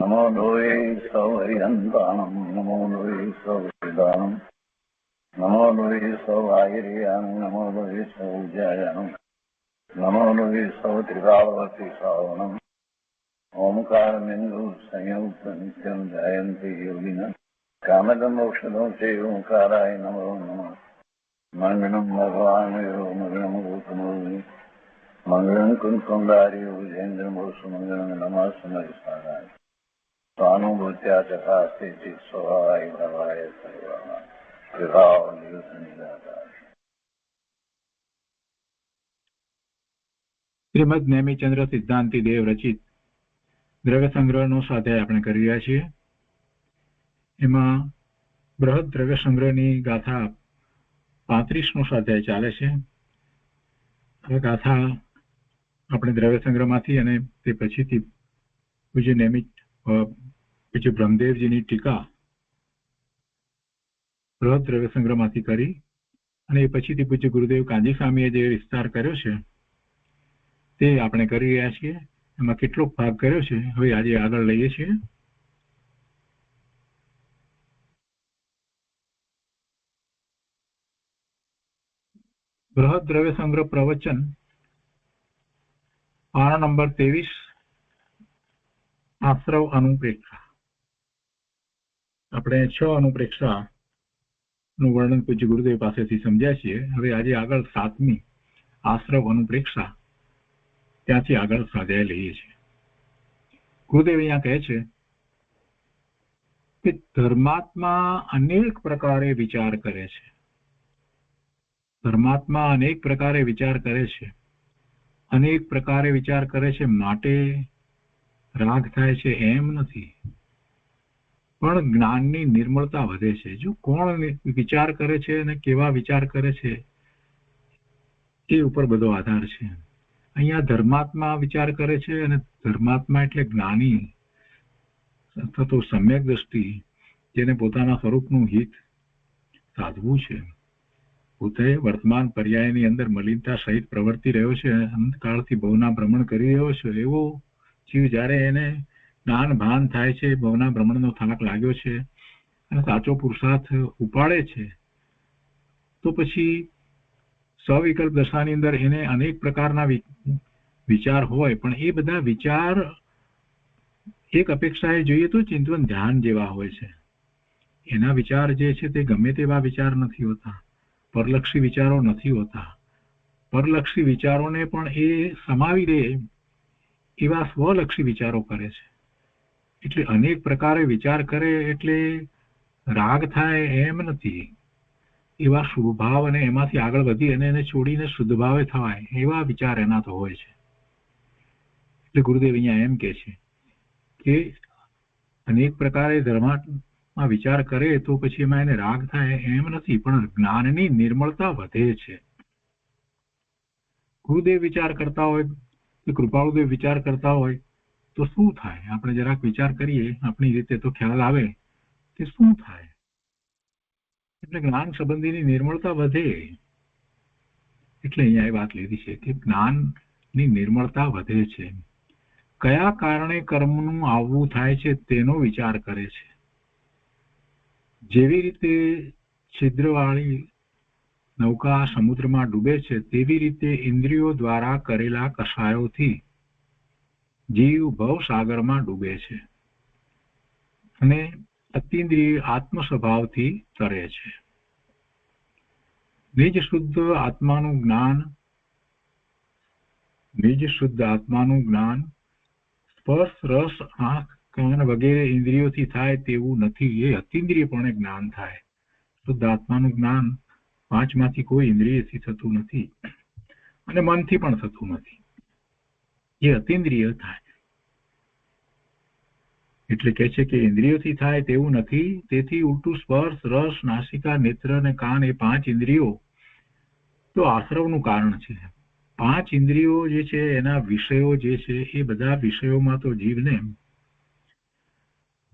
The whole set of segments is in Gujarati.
નમો લોહે સૌહરિહંતાણમ નમો લોહે સૌદાનમ નમો લોહે સૌઆયર્યાણમ નમો લોહે સૌજ્યાયાણમ નમો લોહે સૌત્રિકાવતી શ્રાવણમ ઓમકારમેન્દુ સંયુક્ત નિત્યમ જયંતી યોગિના કામદમોક્ષદો તે ઓંકારાય નમો નમઃ મંગળમ ભગવાન મંગળમ ગૌતમોની મંગળમ કુંકુંડારી વિજેન્દ્રમો સુમંગળમ નમઃ સમયસારાય સ્વાનુભૂત્યા ચકાસ્તે સ્વભાવાય ભવાય સર્વમાં વિભાવ નિયુત નિરાકાર. શ્રીમદ નેમિચંદ્ર સિદ્ધાંતિ દેવ રચિત દ્રવ્ય સંગ્રહનો સ્વાધ્યાય આપણે કરી રહ્યા છીએ. એમાં બૃહદ દ્રવ્ય સંગ્રહની ગાથા 35નો સ્વાધ્યાય ચાલે છે. આ ગાથા આપણે દ્રવ્ય સંગ્રહમાંથી અને તે પછીથી પૂજ્ય નેમિત પૂજ્ય બ્રહ્મદેવજીની ટીકા બૃહદ દ્રવ્ય સંગ્રહમાંથી કરી અને એ પછીથી પૂજ્ય ગુરુદેવ કાંજી સ્વામીએ જે વિસ્તાર કર્યો છે તે આપણે કરી રહ્યા છીએ. એમાં કેટલોક ભાગ કર્યો છે હવે આજે આગળ લઈએ છીએ. બૃહદ દ્રવ્ય સંગ્રહ પ્રવચન પાના નંબર 23 આશ્રવ અનુપ્રેક્ષા. આપણે 6 અનુપ્રેક્ષા નું વર્ણન પૂજ્ય ગુરુદેવ પાસેથી સમજ્યા છીએ. હવે આજે આગળ 7મી આશ્રવ અનુપ્રેક્ષા ત્યાંથી આગળ સ્વાધ્યાય લઈએ છીએ. ગુરુદેવ અહીંયા કહે છે કે ધર્માત્મા અનેક પ્રકારે વિચાર કરે છે. ધર્માત્મા અનેક પ્રકારે વિચાર કરે છે. અનેક પ્રકારે વિચાર કરે છે માટે રાગ થાય છે એમ નથી, પણ જ્ઞાનની નિર્મળતા વધે છે. જો કોણ વિચાર કરે છે અને કેવા વિચાર કરે છે એ ઉપર બધો આધાર છે. અહીંયા ધર્માત્મા વિચાર કરે છે અને ધર્માત્મા એટલે જ્ઞાની અથવા તો સમ્યક દ્રષ્ટિ, જેને પોતાના સ્વરૂપનું હિત સાધવું છે. પોતે વર્તમાન પર્યાયની અંદર મલિનતા સહિત પ્રવર્તી રહ્યો છે, અંતકાળથી ભવના ભ્રમણ કરી રહ્યો છે. એવો જીવ જ્યારે એને જ્ઞાન ભાન થાય છે, ભવના ભ્રમણનો થાક લાગ્યો છે અને સાચો પુરુષાર્થ ઉપાડે છે, તો પછી સ્વવિકલ્પ દશાની અંદર એને અનેક પ્રકારના વિચાર હોય, પણ એ બધા વિચાર એક અપેક્ષાએ જોઈએ તો ચિંતન ધ્યાન જેવા હોય છે. એના વિચાર જે છે તે ગમે તેવા વિચાર નથી હોતા, પરલક્ષી વિચારો નથી હોતા. પરલક્ષી વિચારોને પણ એ સમાવી દે એવા સ્વલક્ષી વિચારો કરે છે. એટલે અનેક પ્રકારે વિચાર કરે એટલે રાગ થાય એમ નથી. એવા શુભ ભાવ અને એમાંથી આગળ વધી અને એને છોડીને શુદ્ધ ભાવે થવાય એવા વિચાર એના તો હોય છે. એટલે ગુરુદેવ અહીંયા એમ કે છે કે અનેક પ્રકારે ધર્મમાં વિચાર કરે તો પછી એમાં એને રાગ થાય એમ નથી, પણ જ્ઞાનની નિર્મળતા વધે છે. ગુરુદેવ વિચાર કરતા હોય કે કૃપાળુદેવ વિચાર કરતા હોય તો શું થાય? આપણે જરાક વિચાર કરીએ આપણી રીતે તો ખ્યાલ આવે કે શું થાય. એટલે જ્ઞાન સંબંધીની નિર્મળતા વધે. એટલે અહીંયા એ વાત લીધી છે કે જ્ઞાનની નિર્મળતા વધે છે. કયા કારણે કર્મનું આવવું થાય છે તેનો વિચાર કરે છે. જેવી રીતે છિદ્રવાળી નૌકા સમુદ્રમાં ડૂબે છે તેવી રીતે ઇન્દ્રિયો દ્વારા કરેલા કષાયોથી જીવ ભવસાગરમાં ડૂબે છે અને અતિન્દ્રિય આત્મ સ્વભાવથી તરે છે. નિજ શુદ્ધ આત્માનું જ્ઞાન સ્પર્શ રસ આંખ કાન વગેરે ઇન્દ્રિયોથી થાય તેવું નથી. એ અતિન્દ્રિયપણે જ્ઞાન થાય. શુદ્ધ આત્માનું જ્ઞાન 5માંથી કોઈ ઇન્દ્રિયથી થતું નથી અને મનથી પણ થતું નથી. એ અતિન્દ્રિય થાય. એટલે કે છે કે ઇન્દ્રિયોથી થાય તેવું નથી. તેથી ઉલટું સ્પર્શ રસ નાસિકા નેત્ર અને કાન એ 5 ઇન્દ્રિયો તો આશ્રવનું કારણ છે. 5 ઇન્દ્રિયો જે છે એના વિષયો જે છે એ બધા વિષયોમાં તો જીવને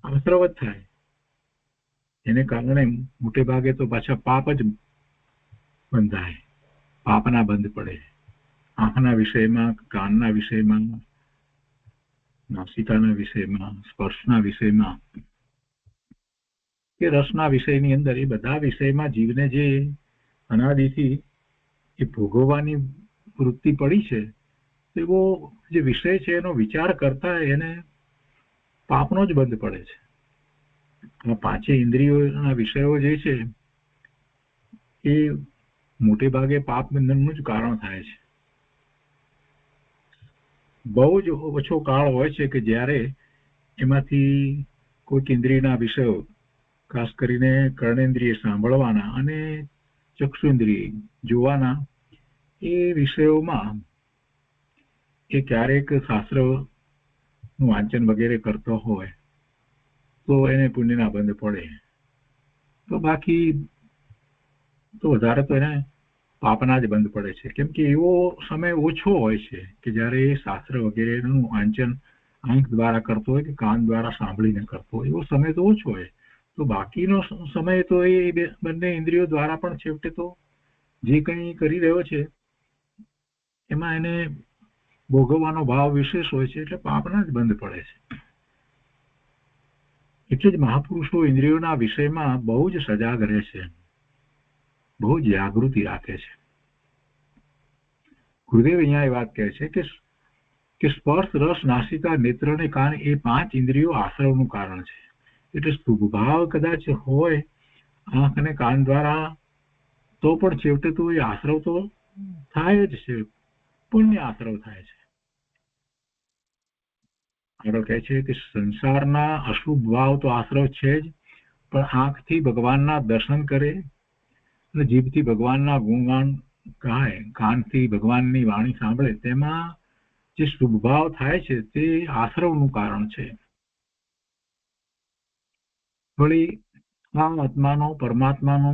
આશ્રવ જ થાય. એને કારણે મોટે ભાગે તો પાછા પાપ જ બંધાય, પાપના બંધ પડે. આંખના વિષયમાં, કાનના વિષયમાં, નાસિકાના વિષયમાં, સ્પર્શના વિષયમાં કે રસના વિષયની અંદર, એ બધા વિષયમાં જીવને જે અનાદિથી એ ભોગવવાની વૃત્તિ પડી છે, એવો જે વિષય છે એનો વિચાર કરતા એને પાપનો જ બંધ પડે છે. આ પાંચે ઇન્દ્રિયોના વિષયો જે છે એ મોટે ભાગે પાપ બંધનનું જ કારણ થાય છે. બહુ જ ઓછો કાળ હોય છે કે જ્યારે એમાંથી કોઈક ઇન્દ્રિયના વિષયો, ખાસ કરીને કર્ણેન્દ્રિય સાંભળવાના અને ચક્ષુઇન્દ્રિય જોવાના, એ વિષયોમાં એ ક્યારેક શાસ્ત્રનું વાંચન વગેરે કરતો હોય તો એને પુણ્યના બંધ પડે. તો બાકી તો વધારે તો એને પાપના જ બંધ પડે છે, કેમ કે એવો સમય ઓછો હોય છે કે જ્યારે એ શાસ્ત્ર વગેરેનું વાંચન આંખ દ્વારા કરતો હોય કે કાન દ્વારા સાંભળીને કરતો હોય, એવો સમય તો ઓછો હોય. તો બાકીનો સમય તો એ બંને ઇન્દ્રિયો દ્વારા પણ છેવટે તો જે કંઈ કરી રહ્યો છે એમાં એને ભોગવવાનો ભાવ વિશેષ હોય છે, એટલે પાપના જ બંધ પડે છે. એટલે જ મહાપુરુષો ઇન્દ્રિયોના વિષયમાં બહુ જ સજાગ રહે છે, બહુ જ જાગૃતિ રાખે છે. ગુરુદેવ અહીંયા એ વાત કહે છે કે સ્પર્શ, રસ, નાસિકા, નેત્ર અને કાન એ પાંચ ઇન્દ્રિયો આશ્રવનું કારણ છે. એટલે શુભ ભાવ કદાચ હોય આંખ અને કાન દ્વારા તો પણ છેવટે તો એ આશ્રવ તો થાય જ છે, પુણ્ય આશ્રવ થાય છે. આગળ કહે છે કે સંસારના અશુભ ભાવ તો આશ્રવ છે જ, પણ આંખથી ભગવાનના દર્શન કરે અને જીભથી ભગવાનના ગુણગાન ગાય, કાનથી ભગવાનની વાણી સાંભળે, તેમાં જે શુભ ભાવ થાય છે તે આશ્રવનું કારણ છે. વળી આ આત્માનો, પરમાત્માનો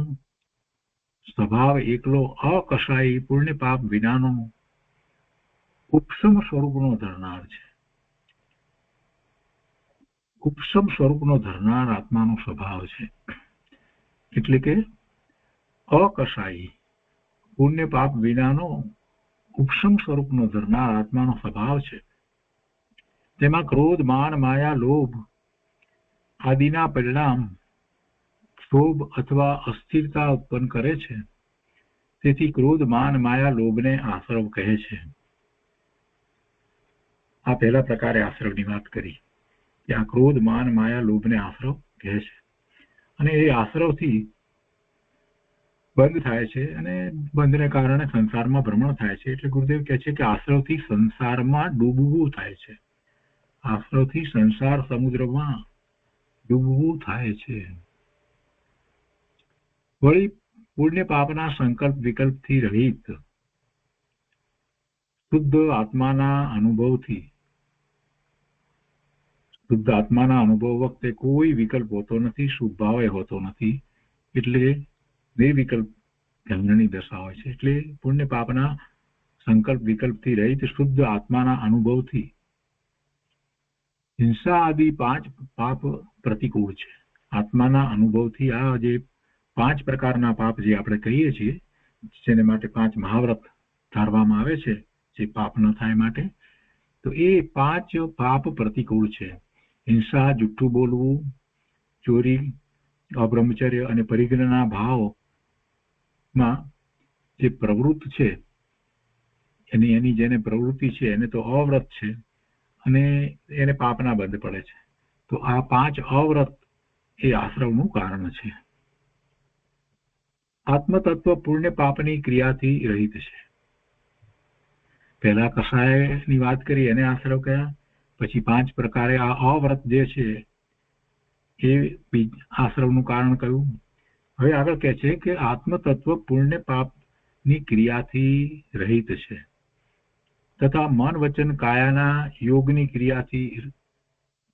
સ્વભાવ એકલો, અકશાયી, પુણ્ય પાપ વિનાનો ઉપસમ સ્વરૂપનો ધરનાર છે. ઉપસમ સ્વરૂપનો ધરનાર આત્માનો સ્વભાવ છે. એટલે કે અકશાયી, પુણ્ય પાપ વિનાનો ઉપસમ સ્વરૂપનો ધરનાર આત્માનો સ્વભાવ છે. તેમાં ક્રોધ, માન, માયા, લોભ આદિના પરિણામ ક્ષોભ અથવા અસ્થિરતા ઉત્પન્ન કરે છે. તેથી ક્રોધ, માન, માયા, લોભને આશ્રવ કહે છે. આ પહેલા પ્રકારે આશ્રવની વાત કરી કે આ ક્રોધ, માન, માયા, લોભને આશ્રવ કહે છે, અને એ આશ્રવથી બંધ થાય છે અને બંધને કારણે સંસારમાં ભ્રમણ થાય છે. એટલે ગુરુદેવ કહે છે કે આશ્રવથી સંસારમાં ડૂબવું થાય છે, આશ્રવથી સંસાર સમુદ્રમાં ડૂબવું થાય છે. વળી પુણ્ય પાપના સંકલ્પ વિકલ્પથી રહિત શુદ્ધ આત્માના અનુભવ વખતે કોઈ વિકલ્પ હોતો નથી, શુભ ભાવ હોતો નથી, એટલે નિર્વિકલ્પ ધ્યાનની દશા હોય છે. એટલે પુણ્ય પાપના સંકલ્પ વિકલ્પથી રહિત શુદ્ધ આત્માના અનુભવથી હિંસા આદિ પાંચ પાપ પ્રતિકૂળ છે. આત્માના અનુભવથી આ જે પાંચ પ્રકારના પાપ જે આપણે કહીએ છીએ, જેને માટે પાંચ મહાવ્રત ધારવામાં આવે છે જે પાપ ન થાય માટે, તો એ પાંચ પાપ પ્રતિકૂળ છે. હિંસા, જુઠ્ઠું બોલવું, ચોરી, અબ્રહ્મચર્ય અને પરિગ્રહના ભાવમાં જે પ્રવૃત્ત છે એની જેને પ્રવૃત્તિ છે એને તો અવ્રત છે અને એને પાપના બંધ પડે છે. તો આ પાંચ અવ્રત એ આશ્રવનું કારણ છે. આત્મતત્વ પુણ્ય પાપની ક્રિયાથી રહિત છે. પહેલા કસાયની વાત કરી એને આશ્રવ કયા, પછી પાંચ પ્રકારે આ અવ્રત જે છે એ આશ્રવનું કારણ કયું. હવે આગળ કહે છે કે આત્મતત્વ પુણ્ય પાપની ક્રિયાથી રહિત છે તથા મન, વચન, કાયાના યોગની ક્રિયાથી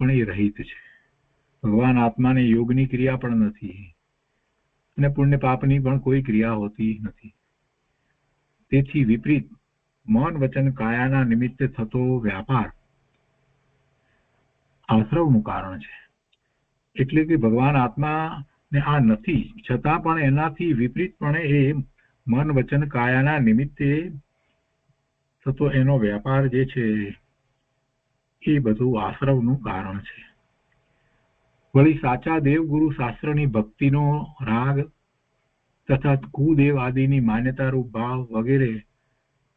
પણ એ રહિત છે. ભગવાન આત્માને યોગની ક્રિયા પણ નથી અને પુણ્ય પાપની પણ કોઈ ક્રિયા હોતી નથી. તેથી વિપરીત મન, વચન, કાયાના નિમિત્તે થતો વ્યાપાર આશ્રવનું કારણ છે. એટલે કે ભગવાન આત્માને આ નથી, છતાં પણ એનાથી વિપરીતપણે એ મન, વચન, કાયાના નિમિત્તે થતો એનો વ્યાપાર જે છે એ બધું આશ્રવનું કારણ છે. વળી સાચા દેવગુરુ શાસ્ત્રની ભક્તિનો રાગ તથા કુદેવ આદિની માન્યતારૂપ ભાવ વગેરે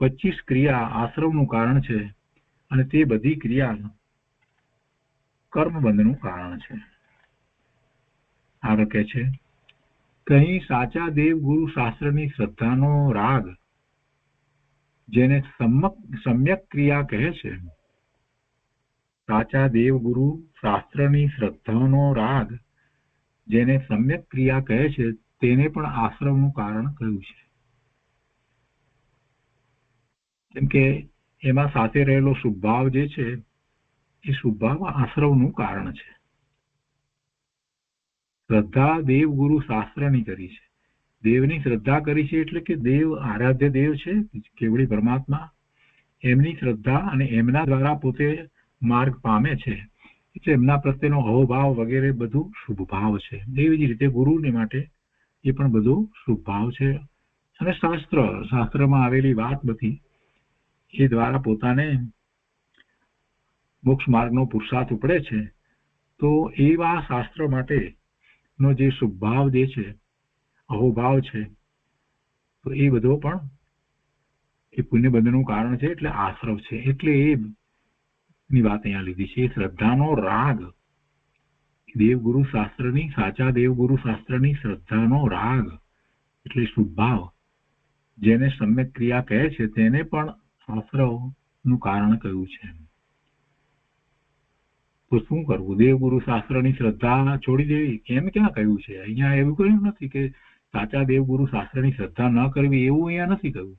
25 ક્રિયા આશ્રવનું કારણ છે અને તે બધી ક્રિયા કર્મબંધનું કારણ છે. આગળ કહે છે કहीं સાચા દેવગુરુ શાસ્ત્રની શ્રદ્ધાનો રાગ જેને સમ્યક ક્રિયા કહે છે, સાચા દેવગુરુ શાસ્ત્રની શ્રદ્ધાનો રાગ જેને સમ્યક ક્રિયા કહે છે તેને પણ આશ્રવનું કારણ કહ્યું છે. કેમ કે એમાં સાથે રહેલો શુભભાવ જે છે એ શુભભાવ આશ્રવનું કારણ છે. શ્રદ્ધા દેવગુરુ શાસ્ત્રની કરી છે. દેવની શ્રદ્ધા કરી છે એટલે કે દેવ આરાધ્ય દેવ છે કેવળી પરમાત્મા, એમની શ્રદ્ધા અને એમના દ્વારા પોતે માર્ગ પામે છે એટલે એમના પ્રત્યેનો અહોભાવ વગેરે બધું શુભ ભાવ છે. એવી જ રીતે ગુરુની માટે એ પણ બધું શુભ ભાવ છે. અને શાસ્ત્રમાં આવેલી વાત બધી એ દ્વારા પોતાને મોક્ષ માર્ગનો પુરુષાર્થ ઉપડે છે. તો એવા શાસ્ત્ર માટે નો જે શુભ ભાવ જે છે, અહોભાવ છે, તો એ બધો પણ એ પુણ્યબંધનું કારણ છે એટલે આશ્રવ છે. એટલે એ ની વાત અહીંયા લીધી છે. શ્રદ્ધાનો રાગ દેવગુરુ શાસ્ત્રની, સાચા દેવગુરુ શાસ્ત્રની શ્રદ્ધાનો રાગ એટલે શુભભાવ જેને સમ્યક ક્રિયા કહે છે તેને પણ આશ્રવનું કારણ કહ્યું છે. તો શું કરવું? દેવગુરુ શાસ્ત્રની શ્રદ્ધા છોડી દેવી એમ ક્યાં કહ્યું છે? અહીંયા એવું કહ્યું નથી કે સાચા દેવગુરુ શાસ્ત્રની શ્રદ્ધા ન કરવી, એવું અહીંયા નથી કહ્યું.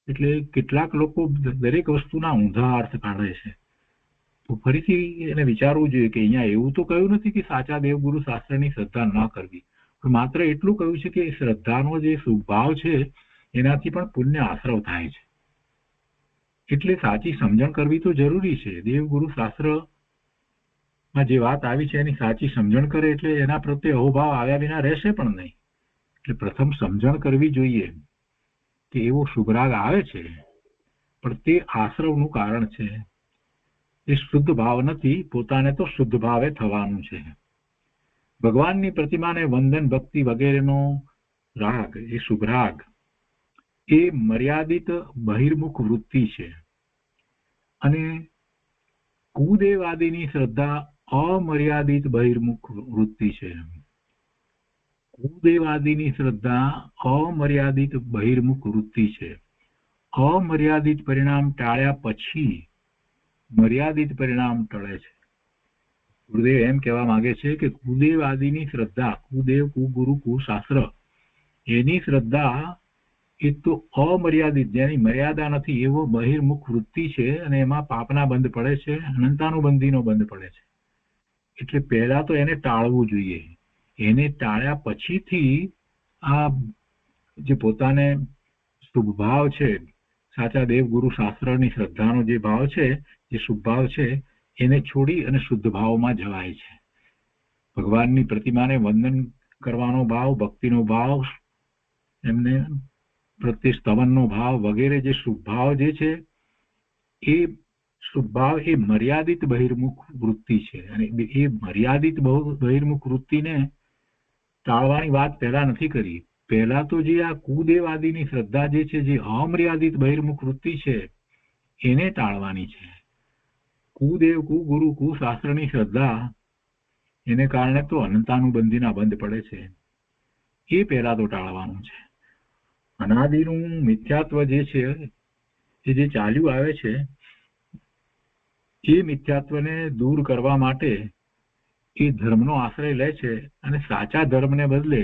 એટલે કેટલાક લોકો દરેક વસ્તુના ઊંધા અર્થ કાઢે છે. તો ફરીથી એને વિચારવું જોઈએ કે અહીંયા એવું તો કહ્યું નથી કે સાચા દેવગુરુ શાસ્ત્રની શ્રદ્ધા ન કરવી, પણ માત્ર એટલું કહ્યું છે કે શ્રદ્ધાનો જે શુભભાવ છે એનાથી પણ પુણ્ય આશ્રવ થાય છે. એટલે સાચી સમજણ કરવી તો જરૂરી છે. દેવગુરુ શાસ્ત્રમાં જે વાત આવી છે એની સાચી સમજણ કરે એટલે એના પ્રત્યે અહોભાવ આવ્યા વિના રહેશે પણ નહીં. એટલે પ્રથમ સમજણ કરવી જોઈએ કે એવો શુભરાગ આવે છે પણ તે આશ્રવનું કારણ છે. એ શુદ્ધ ભાવ નથી, પોતાને તો શુદ્ધ ભાવે થવાનું છે. ભગવાનની પ્રતિમાને વંદન ભક્તિ વગેરેનો રાગ એ શુભરાગ એ મર્યાદિત બહિર્મુખ વૃત્તિ છે અને કુદેવાદીની શ્રદ્ધા અમર્યાદિત બહિર્મુખ વૃત્તિ છે. કુદેવાદીની શ્રદ્ધા અમર્યાદિત બહિર્મુખ વૃત્તિ છે. અમર્યાદિત પરિણામ ટાળ્યા પછી મર્યાદિત પરિણામ ટળે છે. ગુરુદેવ એમ કહેવા માંગે છે કે કુદેવાદીની શ્રદ્ધા, કુદેવ, કુગુરુ, કુશાસ્ત્ર, એની શ્રદ્ધા એ તો અમર્યાદિત, જેની મર્યાદા નથી એવો બહિર્મુખ વૃત્તિ છે અને એમાં પાપના બંધ પડે છે, અનંતાનુબંધીનો બંધ પડે છે. એટલે પહેલા તો એને ટાળવું જોઈએ. એને ટાળ્યા પછીથી આ જે પોતાને શુભ ભાવ છે, સાચા દેવગુરુ શાસ્ત્રની શ્રદ્ધાનો જે ભાવ છે, જે શુભ ભાવ છે, એને છોડી અને શુદ્ધ ભાવમાં જવાય છે. ભગવાનની પ્રતિમાને વંદન કરવાનો ભાવ, ભક્તિનો ભાવ, એમને પ્રત્યે સ્તવનનો ભાવ વગેરે જે શુભ ભાવ જે છે એ શુભ ભાવ એ મર્યાદિત બહિર્મુખ વૃત્તિ છે અને એ મર્યાદિત બહિર્મુખ વૃત્તિને ટાળવાની વાત પહેલા નથી કરી. પહેલા તો જે આ કુદેવાદીની શ્રદ્ધા જે છે, જે અમર્યાદિત બહિર્મુખ વૃત્તિ છે, એને ટાળવાની છે. કુદેવ, કુગુરુ, કુશાસ્ત્રની શ્રદ્ધા એને કારણે તો અનંતાનુબંધીના બંધ પડે છે. એ પહેલા તો ટાળવાનું છે. અનાદિનું મિથ્યાત્વ જે છે એ જે ચાલ્યું આવે છે એ મિથ્યાત્વને દૂર કરવા માટે એ ધર્મનો આશ્રય લે છે અને સાચા ધર્મને બદલે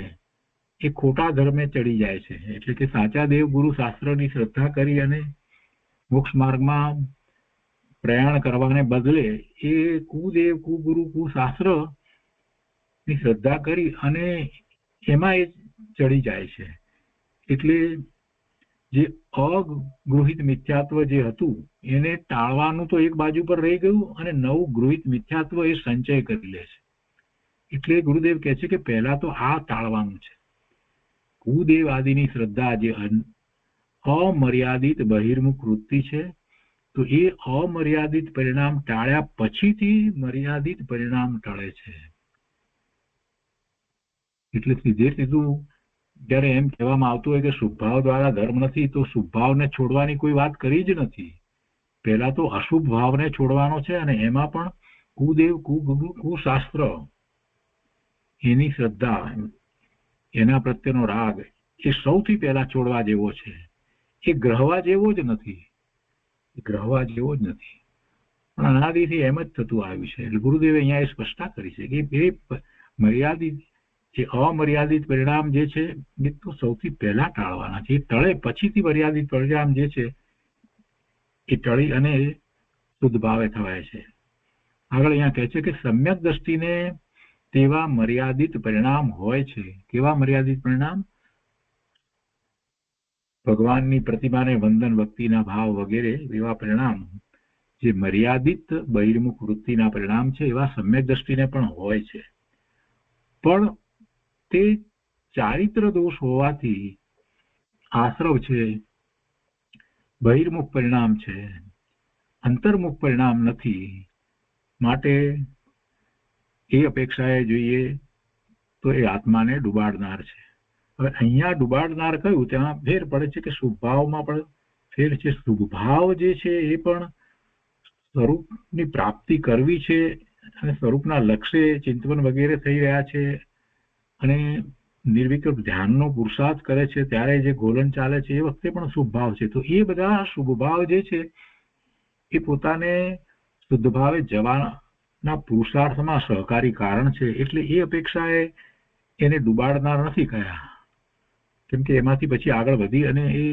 એ ખોટા ધર્મે ચડી જાય છે. એટલે કે સાચા દેવગુરુ શાસ્ત્રની શ્રદ્ધા કરી અને મોક્ષ માર્ગમાં પ્રયાણ કરવાને બદલે એ કુદેવ, કુગુરુ, કુશાસ્ત્ર ની શ્રદ્ધા કરી અને એમાં એ ચડી જાય છે. એટલે જે અગૃહિત મિથ્યાત્વ જે હતું એને ટાળવાનું તો એક બાજુ પર રહી ગયું અને નવું ગૃહિત મિથ્યાત્વ એ સંચય કરી લે છે. એટલે ગુરુદેવ કહે છે કે પહેલા તો આ ટાળવાનું છે. કુદેવ આદિની શ્રદ્ધા જે અમર્યાદિત બહિર્મુખ વૃત્તિ છે તો એ અમર્યાદિત પરિણામ ટાળ્યા પછીથી મર્યાદિત પરિણામ ટળે છે. એટલે સીધે સીધું જયારે એમ કહેવામાં આવતું હોય કે શુભભાવ દ્વારા ધર્મ નથી, તો શુભભાવને છોડવાની કોઈ વાત કરી જ નથી. પહેલા તો અશુભ ભાવને છોડવાનો છે, અને એમાં પણ કુદેવ કુગુરુ કુશાસ્ત્ર, એની શ્રદ્ધા, એના પ્રત્યેનો રાગ એ સૌથી પહેલા છોડવા જેવો છે. એ ગ્રહવા જેવો જ નથી, ગ્રહવા જેવો જ નથી, પણ અનાદિથી એમ જ થતું આવ્યું છે. એટલે ગુરુદેવે અહીંયા એ સ્પષ્ટતા કરી છે કે એ મર્યાદિત, જે અમર્યાદિત પરિણામ જે છે એ તો સૌથી પહેલા ટાળવાના છે. એ ટળે પછીથી મર્યાદિત પરિણામ જે છે એ ટળી અને શુદ્ધ ભાવે થવાય છે. આગળ અહીંયા કહે છે કે સમ્યક દ્રષ્ટિને તેવા મર્યાદિત પરિણામ હોય છે. કેવા મર્યાદિત પરિણામ? ભગવાનની પ્રતિમાને વંદન, ભક્તિના ભાવ વગેરે એવા પરિણામ જે મર્યાદિત બહિર્મુખ વૃત્તિના પરિણામ છે, એવા સમ્યક દ્રષ્ટિને પણ હોય છે. પણ તે ચારિત્ર દોષ હોવાથી આશ્રવ છે, બહિર્મુખ પરિણામ છે, અંતર્મુખ પરિણામ નથી. માટે એ અપેક્ષાએ જોઈએ તો એ આત્માને ડુબાડનાર છે. હવે અહીંયા ડુબાડનાર કયું, ત્યાં ફેર પડે છે કે શુભભાવમાં પણ ફેર છે. શુભભાવ જે છે એ પણ સ્વરૂપની પ્રાપ્તિ કરવી છે, અને સ્વરૂપના લક્ષ્ય ચિંતન વગેરે થઈ રહ્યા છે, અને નિર્વિકલ્પ ધ્યાનનો પુરુષાર્થ કરે છે, ત્યારે જે ગોલન ચાલે છે એ વખતે પણ શુભભાવ છે. તો એ બધા શુભભાવ જે છે એ પોતાને શુદ્ધ ભાવે જવાના પુરુષાર્થમાં સહકારી કારણ છે. એટલે એ અપેક્ષાએ એને ડુબાડનાર નથી કયા, કેમ કે એમાંથી પછી આગળ વધી અને એ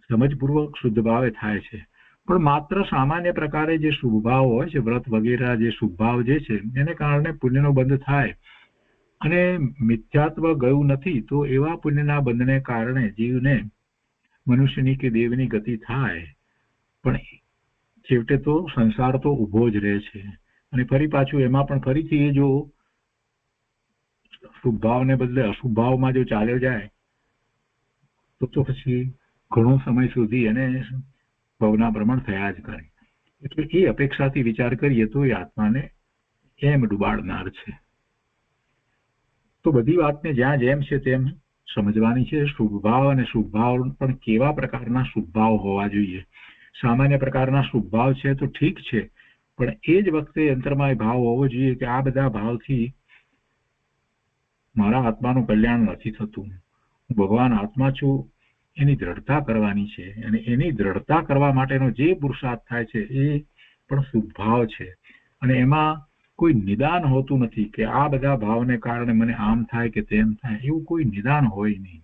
સમજપૂર્વક શુદ્ધ ભાવે થાય છે. પણ માત્ર સામાન્ય પ્રકારે જે શુભભાવ હોય છે, વ્રત વગેરે જે શુભભાવ જે છે, એને કારણે પુણ્યનો બંધ થાય અને મિથ્યાત્વ ગયું નથી, તો એવા પુણ્યના બંધને કારણે જીવને મનુષ્યની કે દેવની ગતિ થાય, પણ છેવટે તો સંસાર તો ઉભો જ રહે છે. અને ફરી પાછું એમાં પણ ફરીથી એ જો શુભ ભાવને બદલે અશુભ ભાવમાં જો ચાલ્યો જાય તો પછી ઘણો સમય સુધી એને ભવના ભ્રમણ થયા જ કરે. એટલે એ અપેક્ષાથી વિચાર કરીએ તો એ આત્માને એમ ડુબાડનાર છે. તો બધી વાતને જ્યાં જેમ છે તેમ સમજવાની છે. શુભભાવ અને શુભભાવ પણ કેવા પ્રકારના શુભભાવ હોવા જોઈએ. સામાન્ય પ્રકારના શુભભાવ છે તો ઠીક છે, પણ એ જ વખતે અંતરમાં ભાવ હોવો જોઈએ કે આ બધા ભાવથી મારા આત્માનું કલ્યાણ નથી થતું, હું ભગવાન આત્મા છું, એની દ્રઢતા કરવાની છે. અને એની દ્રઢતા કરવા માટેનો જે પુરુષાર્થ થાય છે એ પણ શુભભાવ છે. અને એમાં કોઈ નિદાન હોતું નથી કે આ બધા ભાવને કારણે મને આમ થાય કે તેમ થાય, એવું કોઈ નિદાન હોય નહીં.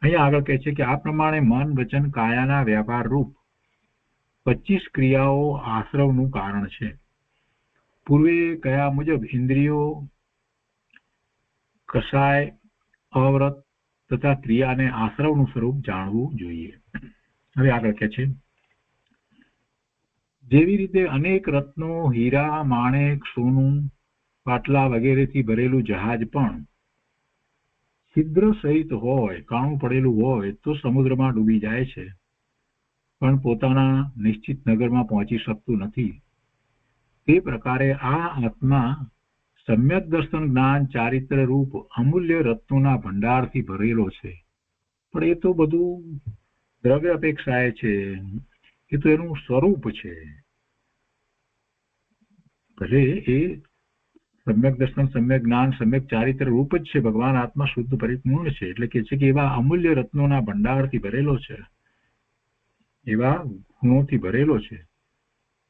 અહીંયા આગળ કહે છે કે આ પ્રમાણે મન, વચન, કાયાના વ્યાપાર રૂપ 25 ક્રિયાઓ આશ્રવનું કારણ છે. પૂર્વે કયા મુજબ ઇન્દ્રિયો, કષાય, અવ્રત તથા ક્રિયાને આશ્રવનું સ્વરૂપ જાણવું જોઈએ. હવે આગળ કહે છે, જેવી રીતે અનેક રત્નો, હીરા, માણેક, સોનું, પાટલા વગેરેથી ભરેલું જહાજ પણ છિદ્ર સહિત હોય, કાણું પડેલું હોય તો સમુદ્રમાં ડૂબી જાય છે, પણ પોતાના નિશ્ચિત નગરમાં પહોંચી શકતું નથી. તે પ્રકારે આ આત્મા સમ્યક દર્શન, જ્ઞાન, ચારિત્ર રૂપ અમૂલ્ય રત્નોના ભંડારથી ભરેલો છે. પણ એ તો બધું દ્રવ્ય અપેક્ષાએ છે, એ તો એનું સ્વરૂપ છે. ભલે એ સમ્યક દર્શન, સમ્યક જ્ઞાન, સમ્યક ચારિત્ર રૂપ જ છે, ભગવાન આત્મા શુદ્ધ પરિપૂર્ણ છે. એટલે કે છે કે એવા અમૂલ્ય રત્નોના ભંડારથી ભરેલો છે, એવા ગુણોથી ભરેલો છે.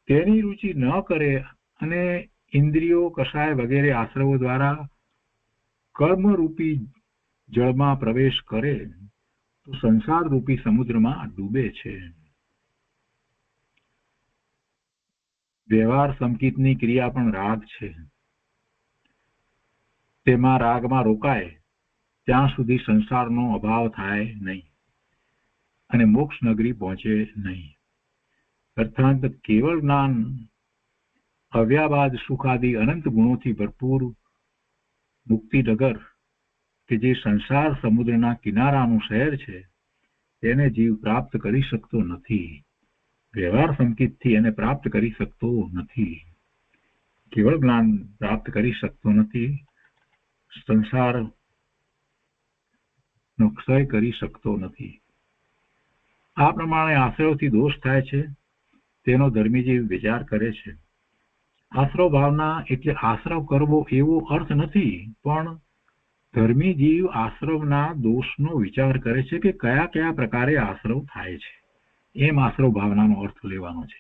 તેની રુચિ ન કરે અને ઇન્દ્રિયો, કષાય વગેરે આશ્રવો દ્વારા કર્મરૂપી જળમાં પ્રવેશ કરે તો સંસાર રૂપી સમુદ્રમાં ડૂબે છે. વ્યવહાર સંકિતની ક્રિયા પણ રાગ છે. તેમાં રાગમાં રોકાય ત્યાં સુધી સંસારનો અભાવ થાય નહીં અને મોક્ષ નગરી પહોંચે નહીં. અર્થાત કેવળ જ્ઞાન, અવ્યાબાદ સુખાદી અનંત ગુણોથી ભરપૂર મુક્તિનગર કે જે સંસાર સમુદ્રના કિનારાનું શહેર છે તેને જીવ પ્રાપ્ત કરી શકતો નથી. વ્યવહાર સંકેતથી એને પ્રાપ્ત કરી શકતો નથી. કેવળ જ્ઞાન પ્રાપ્ત કરી શકતો નથી, સંસારનો ક્ષય કરી શકતો નથી. આ પ્રમાણે આશ્રવથી દોષ થાય છે તેનો ધર્મીજીવ વિચાર કરે છે. આશ્રવ ભાવના એટલે આશ્રવ કરવો એવો અર્થ નથી, પણ ધર્મી જીવ આશ્રવના દોષનો વિચાર કરે છે કે કયા કયા પ્રકારે આશ્રવ થાય છે, એમ આશ્રવ ભાવનાનો અર્થ લેવાનો છે.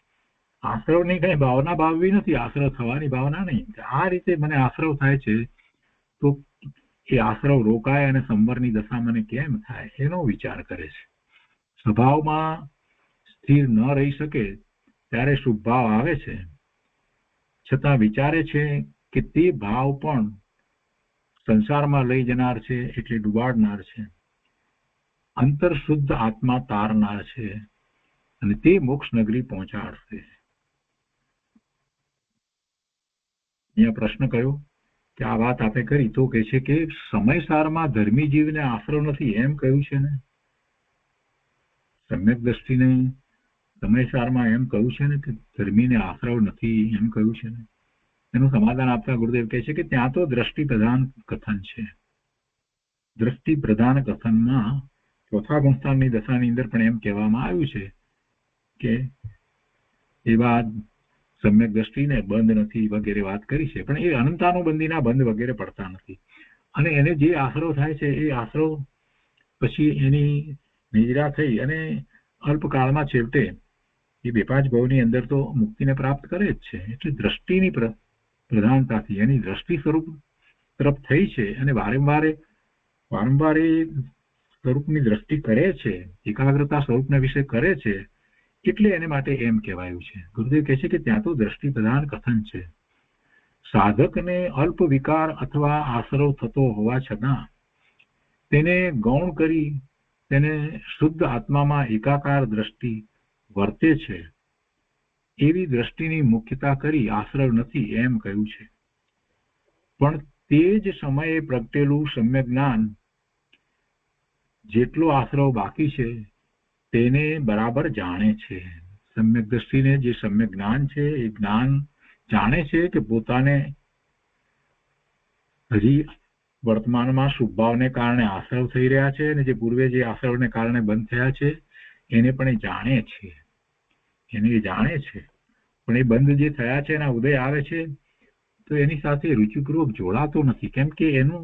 આશ્રવની કઈ ભાવના ભાવવી નથી, આશ્રવ થવાની ભાવના નહીં. આ રીતે મને આશ્રવ થાય છે તો એ આશ્રવ રોકાય અને સંવરની દશા મને કેમ થાય એનો વિચાર કરે છે. સ્વભાવમાં સ્થિર ન રહી શકે ત્યારે શુભ ભાવ આવે છે, છતાં વિચારે છે કે તે ભાવ પણ સંસારમાં લઈ જનાર છે, એટલે ડુબાડનાર છે, અંતર શુદ્ધ આત્મા તારનાર છે અને તે મોક્ષ નગરી પહોંચાડશે. અહીંયા પ્રશ્ન કયો કે આ વાત આપણે કરી તો કે છે કે સમયસારમાં ધર્મી જીવને આશ્રવ નથી એમ કહ્યું છે ને, સમ્યક દ્રષ્ટિને સમયસારમાં એમ કહ્યું છે ને કે ધર્મીને આશ્રવ નથી એમ કહ્યું છે ને. એનું સમાધાન આપતા ગુરુદેવ કહે છે કે ત્યાં તો દ્રષ્ટિ પ્રધાન કથન છે. દ્રષ્ટિ પ્રધાન કથનમાં ચોથા ગુણસ્થાનની દશાની અંદર પણ એમ કહેવામાં આવ્યું છે કે એવા સમ્યક દ્રષ્ટિને બંધ નથી વગેરે વાત કરી છે, પણ એ અનંતાનુબંધીના બંધ વગેરે પડતા નથી. અને એને જે આશ્રવ થાય છે એ આશ્રવ પછી એની નિદ્રા થઈ અને અલ્પકાળમાં છેવટે એ બે પાંચ ભાવની અંદર તો મુક્તિને પ્રાપ્ત કરે જ છે. એટલે દ્રષ્ટિની પ્રધાનતાથી એની દ્રષ્ટિ સ્વરૂપ તરફ થઈ છે અને વારંવાર એ સ્વરૂપની દ્રષ્ટિ કરે છે, એકાગ્રતા સ્વરૂપના વિશે કરે છે, એટલે એને માટે એમ કહેવાયું છે. ગુરુદેવ કહે છે કે ત્યાં તો દ્રષ્ટિ પ્રધાન કથન છે. સાધકને અલ્પ વિકાર અથવા આશ્રવ થતો હોવા છતાં તેને ગૌણ કરી તેને શુદ્ધ આત્મામાં એકાકાર દ્રષ્ટિ વર્તે છે, એવી દ્રષ્ટિની મુખ્યતા કરી આશ્રવ નથી એમ કહ્યું છે. પણ તે જ સમયે પ્રગટેલું સમ્યક જ્ઞાન જેટલો આશ્રવ બાકી છે તેને બરાબર જાણે છે. સમ્યક દ્રષ્ટિને જે સમ્યક જ્ઞાન છે એ જ્ઞાન જાણે છે કે પોતાને હજી વર્તમાનમાં શુભભાવને કારણે આશ્રવ થઈ રહ્યા છે અને જે પૂર્વે જે આશ્રવને કારણે બંધ થયા છે એને પણ એ જાણે છે. પણ એ બંધ જે થયા છે એના ઉદય આવે છે તો એની સાથે રુચિપૂર્વક જોડાતો નથી, કેમ કે એનું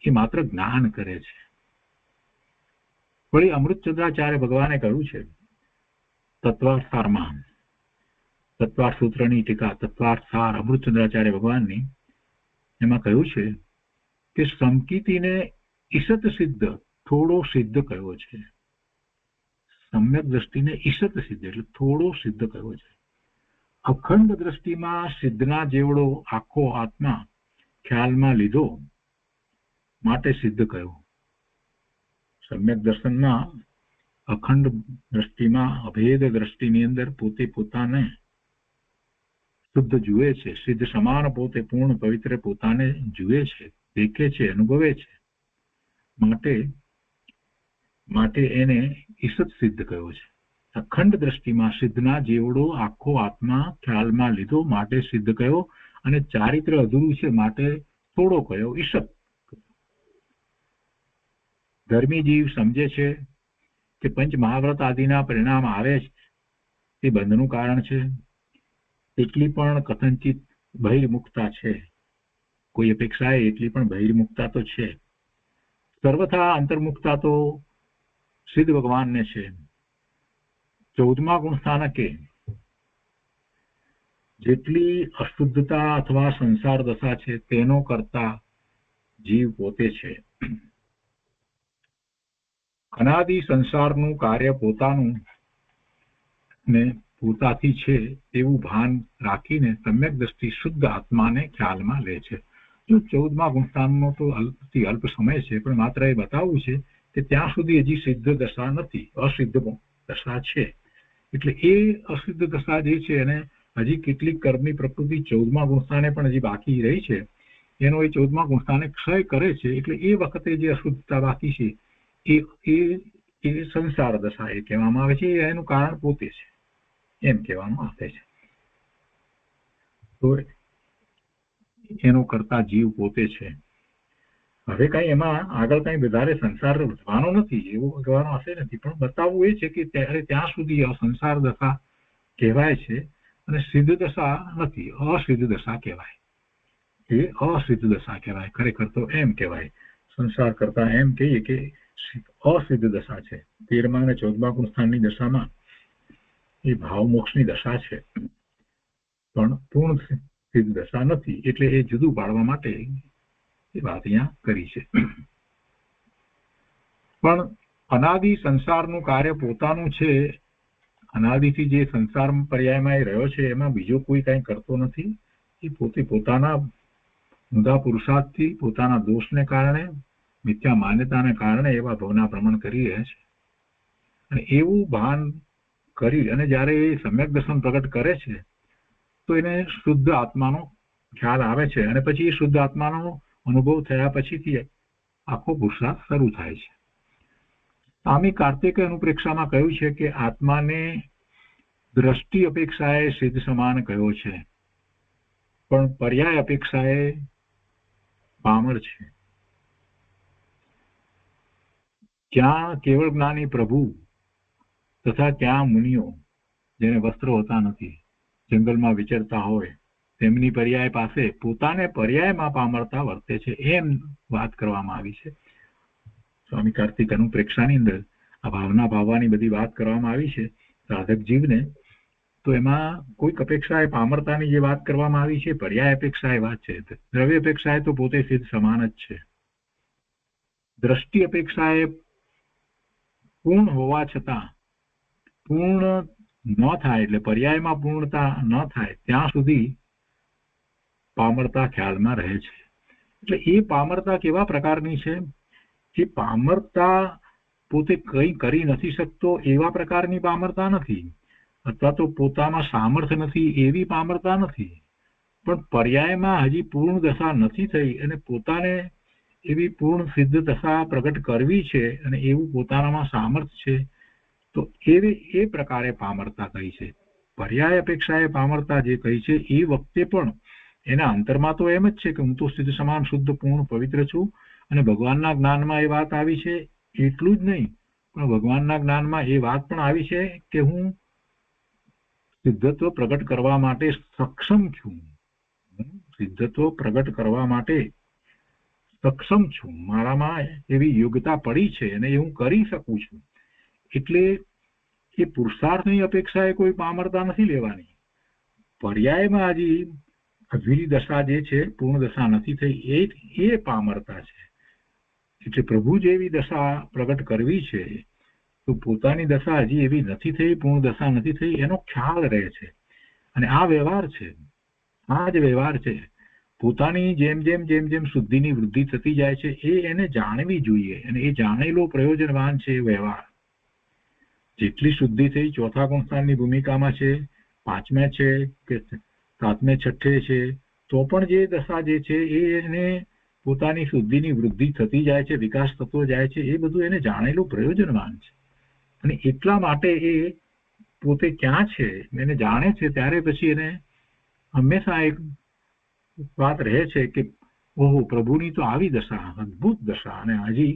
એ માત્ર જ્ઞાન કરે છે. વળી અમૃતચંદ્રાચાર્ય ભગવાને કહ્યું છે તત્વાર્થસારમાં, તત્વાર્થ સૂત્રની ટીકા તત્વાર્થસાર અમૃતચંદ્રાચાર્ય ભગવાનની, એમાં કહ્યું છે કે સમકીતીને ઈશત સિદ્ધ થોડો સિદ્ધ કયો છે. સમ્યક દ્રષ્ટિને ઈશત સિદ્ધ એટલે થોડો સિદ્ધ કયો છે. અખંડ દ્રષ્ટિમાં સિદ્ધના જેવડો આખો આત્મા ખ્યાલમાં લીધો માટે સિદ્ધ કયો. સમ્યક દર્શનમાં અખંડ દ્રષ્ટિમાં અભેદ દ્રષ્ટિની અંદર પોતે પોતાને શુદ્ધ જુએ છે, સિદ્ધ સમાન પોતે પૂર્ણ પવિત્ર પોતાને જુએ છે, દેખે છે, અનુભવે છે, માટે એને ઈશત સિદ્ધ કયો છે. અખંડ દ્રષ્ટિમાં સિદ્ધના જેવડો આખો આત્મા ખ્યાલમાં લીધો માટે સિદ્ધ કયો અને ચારિત્ર અધૂરું છે માટે થોડો કયો ઈશત. ધર્મી જીવ સમજે છે કે પંચ મહાવ્રત આદિના પરિણામ આવે તે બંધનું કારણ છે, એટલી પણ કથનચિત બહિર્મુખતા છે. કોઈ અપેક્ષાએ એટલી પણ બહિર્મુખતા તો છે. સર્વથા અંતર્મુખતા તો સિદ્ધ ભગવાનને છે. 14મા ગુણસ્થાનકે જેટલી અશુદ્ધતા અથવા સંસાર દશા છે તેનો કરતા જીવ પોતે છે. અનાદિ સંસારનું કાર્ય પોતાનું ને પોતાથી છે તેવું ભાન રાખીને સમ્યક દ્રષ્ટિ શુદ્ધ આત્માને ખ્યાલમાં લે છે. જો 14મા ગુણસ્થાનનો તો અલ્પ સમય છે, પણ માત્ર એ બતાવવું છે કે ત્યાં સુધી હજી સિદ્ધ દશા નથી, અસિદ્ધ દશા છે. એટલે એ અસિદ્ધ દશા જે છે એને હજી કેટલીક કર્મની પ્રકૃતિ 14મા ગુણસ્થાને પણ હજી બાકી રહી છે, એનો એ 14મા ગુણસ્થાને ક્ષય કરે છે. એટલે એ વખતે જે અશુદ્ધતા બાકી છે એ સંસાર દશા એ કહેવામાં આવે છે. એનું કારણ પોતે છે. એમ કહેવામાં આવે છે. તો એનો કરતા જીવ પોતે છે. હવે કઈ એમાં આગળ કઈ વધારે સંસાર વધવાનો નથી એવું કહેવાનો આશય નથી, પણ બતાવવું એ છે કે ત્યારે ત્યાં સુધી સંસાર દશા કહેવાય છે અને સિદ્ધ દશા નથી, અસિદ્ધ દશા કહેવાય. એ અસિદ્ધ દશા કહેવાય. ખરેખર તો એમ કહેવાય, સંસાર કરતા એમ કહીએ કે અસિદ્ધ દશા છે. 13મા અને 14મા ગુણ સ્થાનની દશામાં એ ભાવ મોક્ષની દશા છે, પણ પૂર્ણ સિદ્ધ દશા નથી. એટલે એ જુદું પાડવા માટે એ વાત અહીંયા કરી છે. પણ અનાદિ સંસારનું કાર્ય પોતાનું છે. અનાદિથી જે સંસાર પર્યાયમાં એ રહ્યો છે એમાં બીજો કોઈ કઈ કરતો નથી. એ પોતે પોતાના ઊંધા પુરુષાર્થથી, પોતાના દોષને કારણે, મિથ્યા માન્યતાને કારણે એવા ભવના ભ્રમણ કરી રહ્યા છે. અને એવું ભાન કરી અને જ્યારે એ સમ્યક દર્શન પ્રગટ કરે છે તો એને શુદ્ધ આત્માનો ખ્યાલ આવે છે અને પછી એ શુદ્ધ આત્માનો અનુભવ થયા પછીથી આખો પુરુષાર્થ શરૂ થાય છે. સ્વામી કાર્તિકે અનુપ્રેક્ષામાં કહ્યું છે કે આત્માને દ્રષ્ટિ અપેક્ષાએ સિદ્ધ સમાન કહ્યો છે, પણ પર્યાય અપેક્ષાએ પામર છે. ક્યાં કેવળ જ્ઞાની પ્રભુ તથા ક્યાં મુનિઓ જેને વસ્ત્રો હોતા નથી, જંગલમાં વિચરતા હોય, તેમની પર્યાય પાસે પોતાને પર્યાયમાં પામરતા વર્તે છે, એમ વાત કરવામાં આવી છે. સ્વામી કાર્તિક અનુપ્રેક્ષાની અંદર આ ભાવના ભાવવાની બધી વાત કરવામાં આવી છે સાધક જીવને. તો એમાં કોઈક અપેક્ષાએ પામરતાની જે વાત કરવામાં આવી છે, પર્યાય અપેક્ષાએ વાત છે. દ્રવ્ય અપેક્ષાએ તો પોતે સિદ્ધ સમાન જ છે. દ્રષ્ટિ અપેક્ષાએ પૂર્ણ હોવા છતાં પૂર્ણ ન થાય, એટલે પર્યાયમાં પૂર્ણતા ન થાય ત્યાં સુધી પામરતા ખ્યાલમાં રહે છે. એટલે એ પામરતા કેવા પ્રકારની છે? જે પામરતા પોતે કંઈ કરી નથી શકતો એવા પ્રકારની પામરતા નથી, અથવા તો પોતામાં સામર્થ્ય નથી એવી પામરતા નથી, પણ પર્યાયમાં હજી પૂર્ણ દશા નથી થઈ અને પોતાને એવી પૂર્ણ સિદ્ધ દશા પ્રગટ કરવી છે અને એવું પોતાનામાં સામર્થ્ય છે, તો એ પ્રકારે પામરતા કહી છે. પર્યાય અપેક્ષાએ પામરતા જે કહી છે એ વખતે પણ એના અંતરમાં તો એમ જ છે કે હું તો સિદ્ધ સમાન શુદ્ધ પૂર્ણ પવિત્ર છું અને ભગવાનના જ્ઞાનમાં એ વાત આવી છે. એટલું જ નહીં, પણ ભગવાનના જ્ઞાનમાં એ વાત પણ આવી છે કે હું સિદ્ધત્વ પ્રગટ કરવા માટે સક્ષમ છું. સિદ્ધત્વ પ્રગટ કરવા માટે સક્ષમ છું, મારામાં એવી યોગ્યતા પડી છે અને એ હું કરી શકું છું. એટલે એ પુરુષાર્થની અપેક્ષાએ કોઈ પામરતા નથી લેવાની. પર્યાયમાં હજી અધૂરી દશા જે છે, પૂર્ણ દશા નથી થઈ, એ પામરતા છે. એટલે પ્રભુ જેવી દશા પ્રગટ કરવી છે તો પોતાની દશા હજી એવી નથી થઈ, પૂર્ણ દશા નથી થઈ, એનો ખ્યાલ રહે છે. અને આ વ્યવહાર છે, આ જ વ્યવહાર છે. પોતાની જેમ જેમ શુદ્ધિની વૃદ્ધિ થતી જાય છે એ એને જાણવી જોઈએ, અને એ જાણેલો પ્રયોજનવાન છે એ વ્યવહાર. જેટલી શુદ્ધિ થઈ ચોથા ગુણસ્થાનની ભૂમિકામાં છે, 5મે છે કે 7મે 6ઠે છે, તો પણ જે દશા જે છે એને પોતાની શુદ્ધિની વૃદ્ધિ થતી જાય છે, વિકાસ થતો જાય છે, એ બધું એને જાણેલું પ્રયોજનવાન છે. અને એટલા માટે એ પોતે ક્યાં છે એને જાણે છે, ત્યારે પછી એને હંમેશા એક વાત રહે છે કે ઓહો, પ્રભુની તો આવી દશા, અદભુત દશા, અને હજી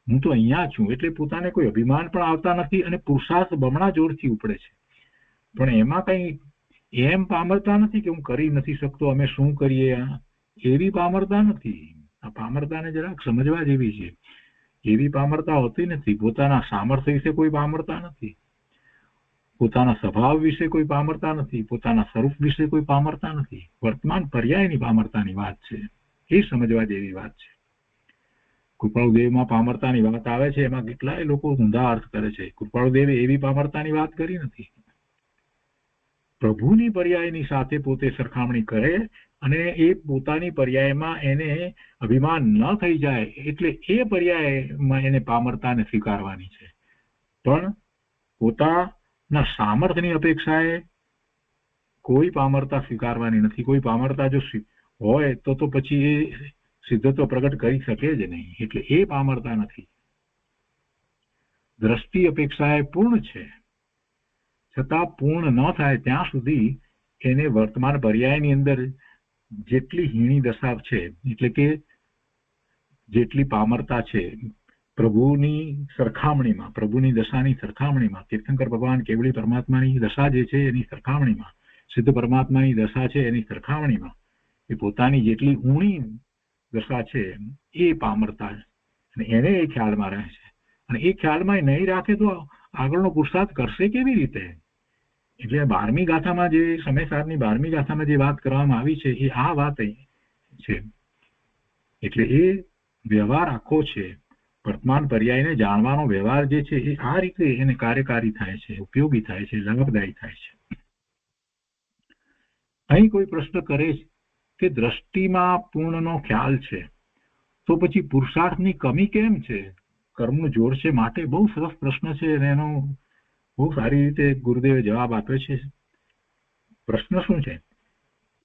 હું તો અહીંયા છું. એટલે પોતાને કોઈ અભિમાન પણ આવતા નથી અને પુરુષાર્થ બમણા જોરથી ઉપડે છે. પણ એમાં કઈ એમ પામરતા નથી કે હું કરી નથી શકતો, અમે શું કરીએ, એવી પામરતા નથી. આ પામરતાને જરાક સમજવા જેવી છે. એવી પામરતા હોતી નથી. પોતાના સામર્થ્ય વિશે કોઈ પામરતા નથી, પોતાના સ્વભાવ વિશે કોઈ પામરતા નથી, પોતાના સ્વરૂપ વિશે કોઈ પામરતા નથી. વર્તમાન પર્યાયની પામરતાની વાત છે, એ સમજવા જેવી વાત છે. કૃપાળુદેવમાં પામરતાની વાત આવે છે, એમાં કેટલાય લોકો ઊંધા અર્થ કરે છે. કૃપાળુદેવે એવી પામરતાની વાત કરી નથી. પ્રભુની પર્યાયની સાથે પોતે સરખામણી કરે અને એ પોતાની પર્યાયમાં એને અભિમાન ન થઈ જાય, એટલે એ પર્યાયમાં એને પામરતાને સ્વીકારવાની છે. પણ પોતાના સામર્થ્યની અપેક્ષાએ કોઈ પામરતા સ્વીકારવાની નથી. કોઈ પામરતા જો હોય તો પછી એ સિદ્ધત્વ પ્રગટ કરી શકે જ નહીં. એટલે એ પામરતા નથી. દ્રષ્ટિ અપેક્ષાએ પૂર્ણ છે. છતાં પૂર્ણ ન થાય ત્યાં સુધી એને વર્તમાન પર્યાયની અંદર જેટલી હીણી દશા છે, એટલે કે જેટલી પામરતા છે, પ્રભુની સરખામણીમાં, પ્રભુની દશાની સરખામણીમાં, તીર્થંકર ભગવાન કેવળી પરમાત્માની દશા જે છે એની સરખામણીમાં, સિદ્ધ પરમાત્માની દશા છે એની સરખામણીમાં એ પોતાની જેટલી ઊણી દશા છે એ પામરતા, અને એને એ ખ્યાલમાં રહે છે. અને એ ખ્યાલમાં નહીં રાખે તો આગળનો પુરુષાર્થ કરશે કેવી રીતે? એટલે 12મી ગાથામાં જે સમયસારની 12મી ગાથામાં જે વાત કરવામાં આવી છે એ આ વાત છે. એટલે એ વ્યવહાર આખો છે, વર્તમાન પર્યાયને જાણવાનો વ્યવહાર જે છે એ આ રીતે એને કાર્યકારી થાય છે, ઉપયોગી થાય છે, લાભદાયી થાય છે. અહીં કોઈ પ્રશ્ન કરે કે દ્રષ્ટિમાં પૂર્ણનો ખ્યાલ છે તો પછી પુરુષાર્થની કમી કેમ છે? કર્મનું જોર છે માટે. બહુ સરસ પ્રશ્ન છે અને એનો બહુ સારી રીતે ગુરુદેવે જવાબ આપ્યો છે. પ્રશ્ન શું છે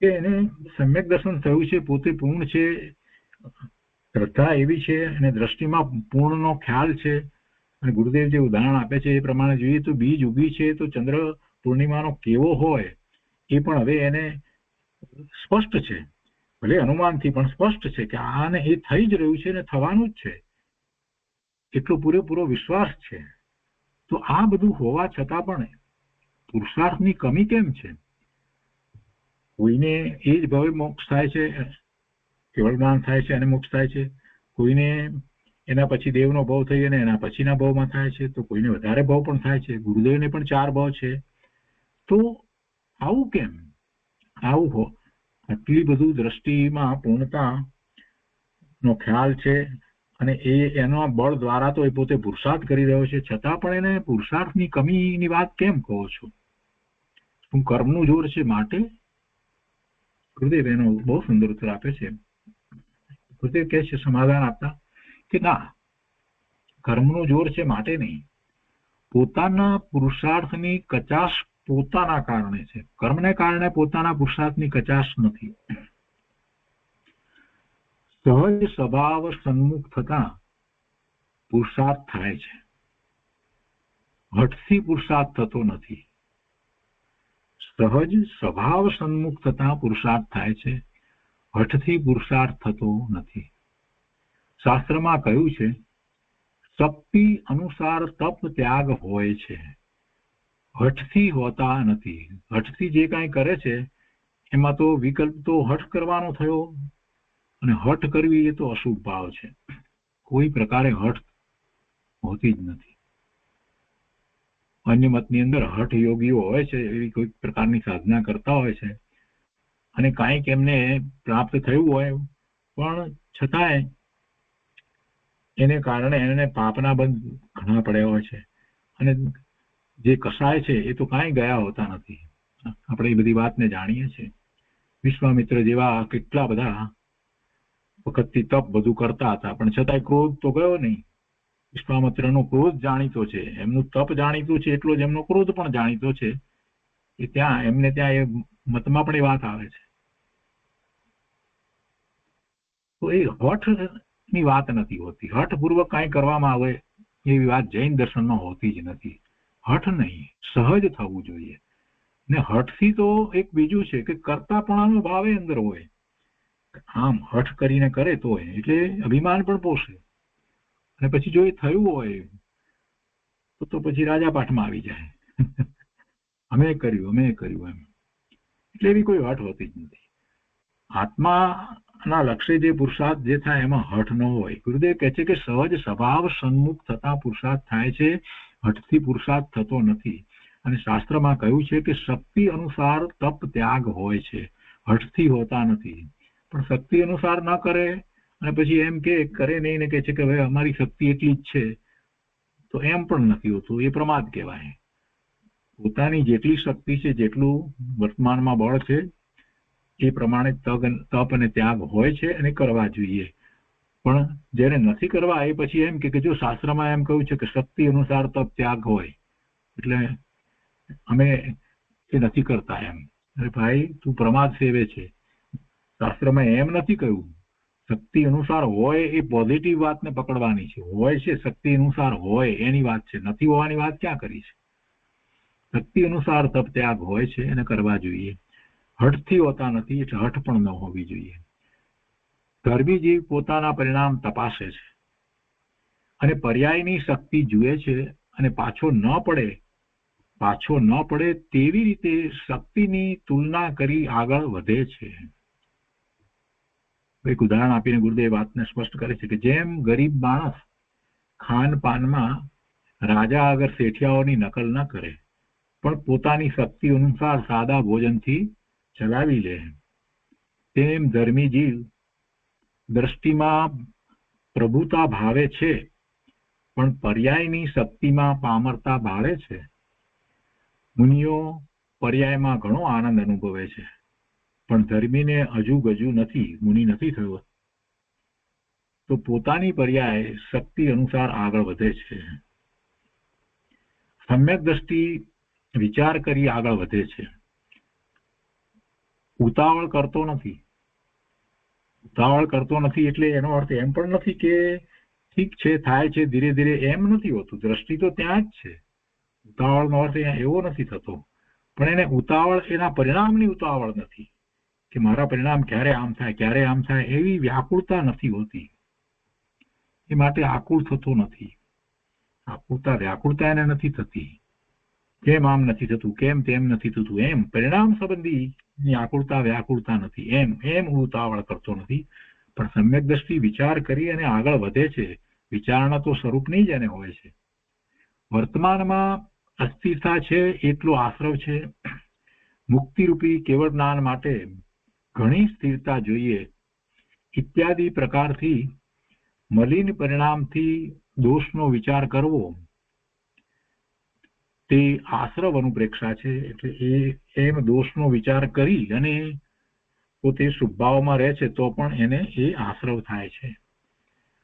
કે એને સમ્યક દર્શન થયું છે, પોતે પૂર્ણ છે, શ્રદ્ધા એવી છે અને દ્રષ્ટિમાં પૂર્ણનો ખ્યાલ છે. અને ગુરુદેવ જે ઉદાહરણ આપે છે એ પ્રમાણે જોઈએ તો બીજ ઉગી છે તો ચંદ્ર પૂર્ણિમાનો કેવો હોય એ પણ હવે એને સ્પષ્ટ છે, ભલે અનુમાનથી પણ સ્પષ્ટ છે કે આને એ થઈ જ રહ્યું છે ને થવાનું જ છે, એટલો પૂરેપૂરો વિશ્વાસ છે. તો આ બધું હોવા છતાં પણ પુરુષાર્થની કમી કેમ છે? કોઈને એ જ ભવે મોક્ષ થાય છે, કેવળ જ્ઞાન થાય છે અને મોક્ષ થાય છે, કોઈને એના પછી દેવનો ભાવ થઈ અને એના પછીના ભાવમાં થાય છે, તો કોઈને વધારે ભાવ પણ થાય છે. ગુરુદેવને પણ 4 ભાવ છે. તો આવું કેમ? આવું આટલી બધું દ્રષ્ટિમાં પૂર્ણતા નો ખ્યાલ છે અને એના બળ દ્વારા તો એ પોતે પુરુષાર્થ કરી રહ્યો છે, છતાં પણ એને પુરુષાર્થની કમીની વાત કેમ કહો છો? શું કર્મનું જોર છે માટે? ગુરુદેવ એનો બહુ સુંદર ઉત્તર આપે છે. ગુરુદેવ કહે છે સમાધાન આપતા કે ના, કર્મનું જોર છે માટે નહીં, પોતાના પુરુષાર્થની કચાશ પોતાના કારણે છે. કર્મને કારણે પોતાના પુરુષાર્થની કચાશ નથી. સહજ સ્વભાવ સન્મુખ થતા પુરુષાર્થ થાય છે, હઠથી પુરુષાર્થ થતો નથી. સહજ સ્વભાવ સન્મુખ થતા પુરુષાર્થ થાય છે, હઠથી પુરુષાર્થ થતો નથી. શાસ્ત્રમાં કહ્યું છે શક્તિ અનુસાર તપ ત્યાગ હોય છે, હઠથી હોતા નથી. હઠથી જે કાંઈ કરે છે એમાં તો વિકલ્પ તો હઠ કરવાનો થયો, અને હઠ કરવી એ તો અશુભ ભાવ છે. કોઈ પ્રકારે હઠ હોતી જ નથી. અન્ય મતની અંદર હઠ યોગીઓ હોય છે, એવી કોઈ પ્રકારની સાધના કરતા હોય છે અને કાંઈક એમને પ્રાપ્ત થયું હોય પણ છતાંય એને કારણે એને પાપના બંધ ઘણા પડ્યા હોય છે અને જે કસાય છે એ તો કાંઈ ગયા હોતા નથી. આપણે એ બધી વાતને જાણીએ છીએ. વિશ્વામિત્ર જેવા કેટલા બધા વખતથી તપ બધું કરતા હતા પણ છતાંય ક્રોધ તો ગયો નહીં. વિશ્વામિત્રનો ક્રોધ જાણીતો છે, એમનું તપ જાણીતું છે, એટલો જ એમનો ક્રોધ પણ જાણીતો છે. એ ત્યાં એમને ત્યાં એ મતમાં પણ એ વાત આવે છે. તો એ હઠની વાત નથી હોતી. હઠપૂર્વક કાંઈ કરવામાં આવે એવી વાત જૈન દર્શનમાં હોતી જ નથી. હઠ નહીં, સહજ થવું જોઈએ. ને હઠથી તો એક બીજું છે કે કર્તાપણાનો ભાવે અંદર હોય. આમ હઠ કરીને કરે તો એટલે અભિમાન પણ પોષે, અને પછી જો એ થયું હોય તો પછી રાજાપાઠમાં આવી જાય અમે કર્યું એમ. એટલે એવી કોઈ હઠ હોતી જ નથી. આત્માના લક્ષ્ય જે પુરુષાર્થ જે થાય એમાં હઠ ન હોય. ગુરુદેવ કહે છે કે સહજ સ્વભાવ સન્મુખ થતા પુરુષાર્થ થાય છે, હઠથી પુરુષાર્થ થતો નથી. અને શાસ્ત્રમાં કહ્યું છે કે શક્તિ અનુસાર તપ ત્યાગ હોય છે, હઠથી હોતા નથી. પણ શક્તિ અનુસાર ન કરે અને પછી એમ કે કરે નહીં ને કહે છે કે હવે અમારી શક્તિ એટલી જ છે, તો એમ પણ નથી હોતું. એ પ્રમાદ કહેવાય. પોતાની જેટલી શક્તિ છે, જેટલું વર્તમાનમાં બળ છે એ પ્રમાણે તપ અને ત્યાગ હોય છે અને કરવા જોઈએ. પણ જેને નથી કરવા એ પછી એમ કે જો શાસ્ત્રમાં એમ કહ્યું છે કે શક્તિ અનુસાર તપ ત્યાગ હોય એટલે અમે એ નથી કરતા એમ. અરે ભાઈ, તું પ્રમાદ સેવે છે. શાસ્ત્રમાં એમ નથી કહ્યું. શક્તિ અનુસાર હોય એ પોઝિટિવ વાતને પકડવાની છે. હોય છે શક્તિ અનુસાર હોય એની વાત છે, નથી હોવાની વાત ક્યાં કરી છે. શક્તિ અનુસાર તપ ત્યાગ હોય છે અને કરવા જોઈએ. હઠથી હોતા નથી એટલે હઠ પણ ન હોવી જોઈએ. ધર્મી જીવ પોતાના પરિણામ તપાસે છે અને પર્યાયની શક્તિ જુએ છે અને પાછો ન પડે તેવી રીતે શક્તિની તુલના કરી આગળ વધે છે. એક ઉદાહરણ આપીને ગુરુદેવ વાતને સ્પષ્ટ કરે છે કે જેમ ગરીબ માણસ ખાનપાનમાં રાજા આગળ શેઠિયાઓની નકલ ન કરે પણ પોતાની શક્તિ અનુસાર સાદા ભોજનથી ચલાવી લે, તેમ ધર્મી જીવ દ્રષ્ટિમાં પ્રભુતા ભાવે છે પણ પર્યાયની શક્તિમાં પામરતા ભાળે છે. મુનિઓ પર્યાયમાં ઘણો આનંદ અનુભવે છે પણ ધર્મીને હજુ ગજુ નથી, મુનિ નથી થયો, તો પોતાની પર્યાય શક્તિ અનુસાર આગળ વધે છે. સમ્યક દ્રષ્ટિ વિચાર કરી આગળ વધે છે. ઉતાવળ કરતો નથી એટલે એનો અર્થ એમ પણ નથી કે ઠીક છે થાય છે ધીરે ધીરે, એમ નથી હોતું. દ્રષ્ટિ તો ત્યાં જ છે. ઉતાવળનો અર્થ એવો નથી થતો, પણ એને ઉતાવળ એના પરિણામની ઉતાવળ નથી કે મારા પરિણામ ક્યારે આમ થાય એવી વ્યાકુળતા નથી હોતી. એ માટે આકુળ થતો નથી. વ્યાકુળતા એને નથી થતી. કેમ આમ નથી થતું, કેમ તેમ નથી થતું, એમ પરિણામ સંબંધી આકુળતા વ્યાકુળતા નથી. એમ ઉતાવળ કરતો નથી, પણ સમ્યક દ્રષ્ટિ વિચાર કરી અને આગળ વધે છે. વિચારણા તો સ્વરૂપની જ એને હોય છે. વર્તમાનમાં અસ્થિરતા છે એટલો આશ્રવ છે. મુક્તિરૂપી કેવળ જ્ઞાન માટે ઘણી સ્થિરતા જોઈએ ઇત્યાદિ પ્રકારથી મલિન પરિણામથી દોષનો વિચાર કરવો તે આશ્રવ અનુપ્રેક્ષા છે. એટલે એમ દોષનો વિચાર કરી અને પોતે શુભભાવમાં રહે છે તો પણ એને એ આશ્રવ થાય છે.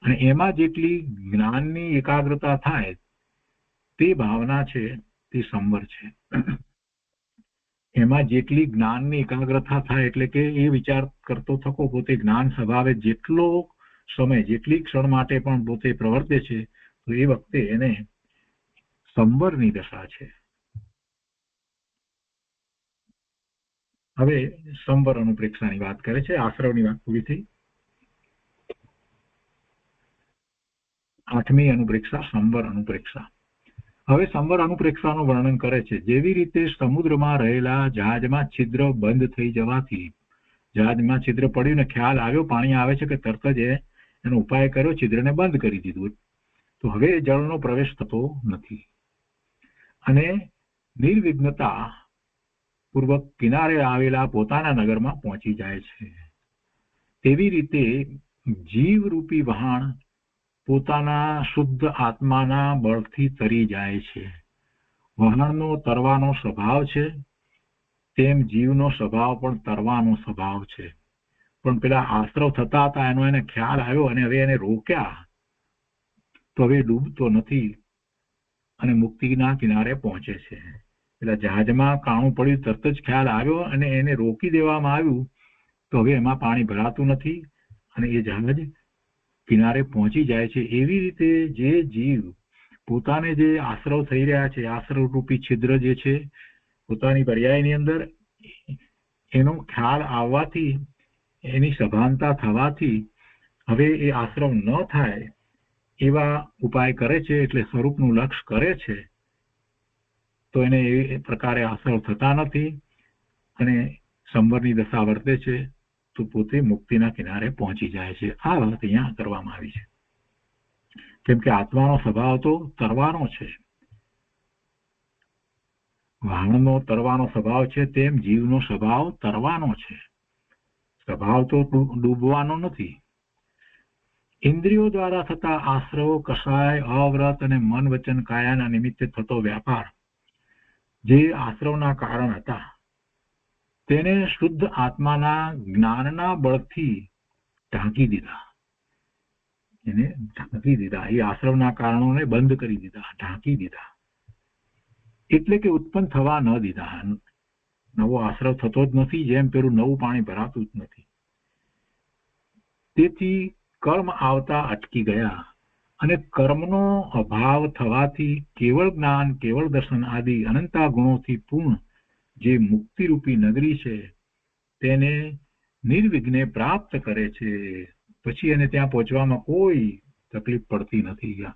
અને એમાં જેટલી જ્ઞાનની એકાગ્રતા થાય તે ભાવના છે, તે સંવર છે. એમાં જેટલી જ્ઞાનની એકાગ્રતા થાય એટલે કે એ વિચાર કરતો થકો પોતે જ્ઞાન સ્વભાવે જેટલો સમય જેટલી ક્ષણ માટે પણ પોતે પ્રવર્તે છે તો એ વખતે એને સંવરની દશા છે. હવે સંવર અનુપ્રેક્ષાની વાત કરે છે. આશ્રવની વાત પૂરી થઈ. 8મી અનુપ્રેક્ષા સંવર અનુપ્રેક્ષા. હવે સંવર અનુપ્રેક્ષાનું વર્ણન કરે છે. જેવી રીતે સમુદ્રમાં રહેલા જહાજમાં છિદ્ર બંધ થઈ જવાથી, જહાજમાં છિદ્ર પડ્યું ને ખ્યાલ આવ્યો પાણી આવે છે કે તરત જ એનો ઉપાય કર્યો, છિદ્રને બંધ કરી દીધું, તો હવે જળનો પ્રવેશ થતો નથી અને નિર્વિઘ્નતા પૂર્વક કિનારે આવેલા પોતાના નગરમાં પહોંચી જાય છે. તેવી રીતે જીવરૂપી વહાણ પોતાના શુદ્ધ આત્માના બળથી તરી જાય છે. વહાણનો તરવાનો સ્વભાવ છે તેમ જીવનો સ્વભાવ પણ તરવાનો સ્વભાવ છે. પણ પેલા આશ્રવ થતા હતા એનો એને ખ્યાલ આવ્યો અને હવે એને રોક્યા તો હવે ડૂબતો નથી અને મુક્તિના કિનારે પહોંચે છે. પેલા જહાજમાં કાણું પડ્યું તરત જ ખ્યાલ આવ્યો અને એને રોકી દેવામાં આવ્યું તો હવે એમાં પાણી ભરાતું નથી અને એ જહાજ કિનારે પહોંચી જાય છે. એવી રીતે જે જીવ પોતાને જે આશ્રવ થઈ રહ્યા છે, આશ્રવ રૂપી છિદ્ર જે છે પોતાની પર્યાયની અંદર, એનો ખ્યાલ આવવાથી, એની સભાનતા થવાથી હવે એ આશ્રવ ન થાય એવા ઉપાય કરે છે. એટલે સ્વરૂપનું લક્ષ કરે છે તો એને એ પ્રકારે આશ્રવ થતા નથી અને સંવરની દશા વર્તે છે તો પોતે મુક્તિના કિનારે પહોંચી જાય છે. આ વાત અહીંયા કરવામાં આવી છે. કેમ કે આત્માનો સ્વભાવ તો તરવાનો છે. વાહણનો તરવાનો સ્વભાવ છે તેમ જીવનો સ્વભાવ તરવાનો છે. સ્વભાવ તો ડૂબવાનો નથી. ઇન્દ્રિયો દ્વારા થતા આશ્રવ, કષાય, અવ્રત અને મન વચન કાયાના નિમિત્તે થતો વ્યાપાર જે આશ્રવના કારણ હતા તેને શુદ્ધ આત્માના જ્ઞાનના બળથી ઢાંકી દીધા. એ આશ્રવના કારણોને બંધ કરી દીધા, ઢાંકી દીધા. એટલે કે ઉત્પન્ન થવા ન દીધા. નવો આશ્રવ થતો જ નથી, જેમ પેલું નવું પાણી ભરાતું જ નથી. તેથી કર્મ આવતા અટકી ગયા અને કર્મનો અભાવ થવાથી કેવળ જ્ઞાન, કેવળ દર્શન આદિ અનંતા ગુણોથી પૂર્ણ જે મુક્તિરૂપી નગરી છે તેને નિર્વિઘ્ને પ્રાપ્ત કરે છે. પછી એને ત્યાં પહોંચવામાં કોઈ તકલીફ પડતી નથી.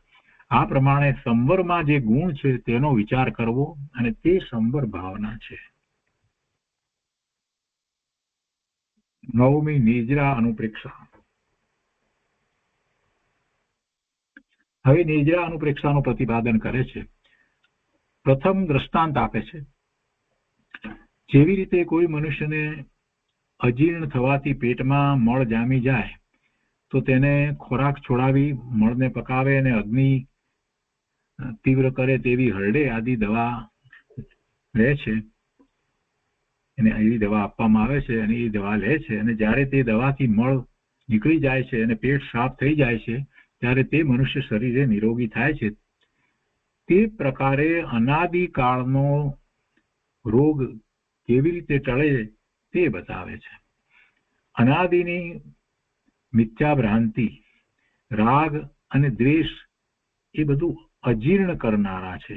આ પ્રમાણે સંવરમાં જે ગુણ છે તેનો વિચાર કરવો, અને તે સંવર ભાવના છે. 9મી નિર્જરા અનુપ્રેક્ષા. હવે નિર્જરા અનુપ્રેક્ષાનું પ્રતિપાદન કરે છે. પ્રથમ દ્રષ્ટાંત આપે છે. જેવી રીતે કોઈ મનુષ્યને અજીર્ણ થવાથી પેટમાં મળ જામી જાય તો તેને ખોરાક છોડાવી મળને પકાવે અને અગ્નિ તીવ્ર કરે તેવી હરડે આદિ દવા લે છે. એને એવી દવા આપવામાં આવે છે અને એ દવા લે છે, અને જ્યારે તે દવાથી મળ નીકળી જાય છે અને પેટ સાફ થઈ જાય છે ત્યારે તે મનુષ્ય શરીરે નિરોગી થાય છે. તે પ્રકારે અનાદિકાળનો રોગ કેવી રીતે ટળે તે બતાવે છે. અનાદિની મિથ્યા ભ્રાંતિ, રાગ અને દ્વેષ એ બધું અજીર્ણ કરનારા છે.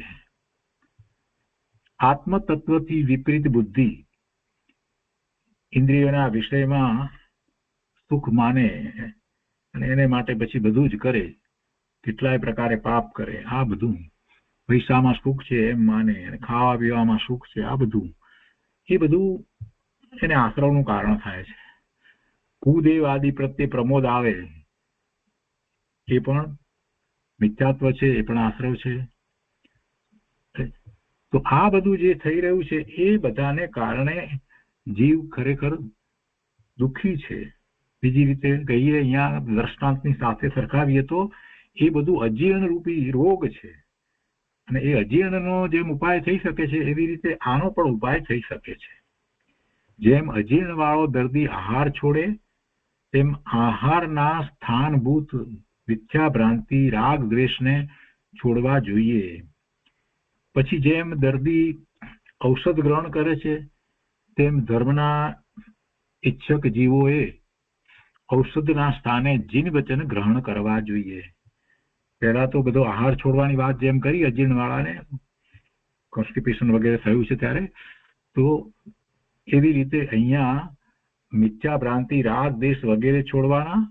આત્મતત્વથી વિપરીત બુદ્ધિ ઇન્દ્રિયોના વિષયમાં સુખ માને અને એને માટે પછી બધું જ કરે, કેટલાય પ્રકારે પાપ કરે. આ બધું પૈસામાં સુખ છે એમ માને, અને ખાવા પીવામાં સુખ છે, આ બધું એ બધું એને આશ્રવનું કારણ થાય છે. કુદેવ આદિ પ્રત્યે પ્રમોદ આવે એ પણ મિથ્યાત્વ છે, એ પણ આશ્રવ છે. તો આ બધું જે થઈ રહ્યું છે એ બધાને કારણે જીવ ખરેખર દુઃખી છે. બીજી રીતે કહીએ, અહીંયા દ્રષ્ટાંતની સાથે સરખાવીએ તો એ બધું અજીર્ણ રૂપી રોગ છે, અને એ અજીર્ણનો જેમ ઉપાય થઈ શકે છે એવી રીતે આનો પણ ઉપાય થઈ શકે છે. જેમ અજીર્ણ વાળો દર્દી આહાર છોડે તેમ આહારના સ્થાનભૂત મિથ્યા ભ્રાંતિ, રાગ, દ્વેષને છોડવા જોઈએ. પછી જેમ દર્દી ઔષધ ગ્રહણ કરે છે તેમ ધર્મના ઈચ્છક જીવોએ ઔષધના સ્થાને જીન વચન ગ્રહણ કરવા જોઈએ. પહેલા તો બધો આહાર છોડવાની વાત જેમ કરી અજીર્ણ વાળાને કોન્સ્ટિપેશન વગેરે થયું છે ત્યારે, તો એવી રીતે અહીંયા મિથ્યા ભ્રાંતિ, રાગ, દેશ વગેરે છોડવાના,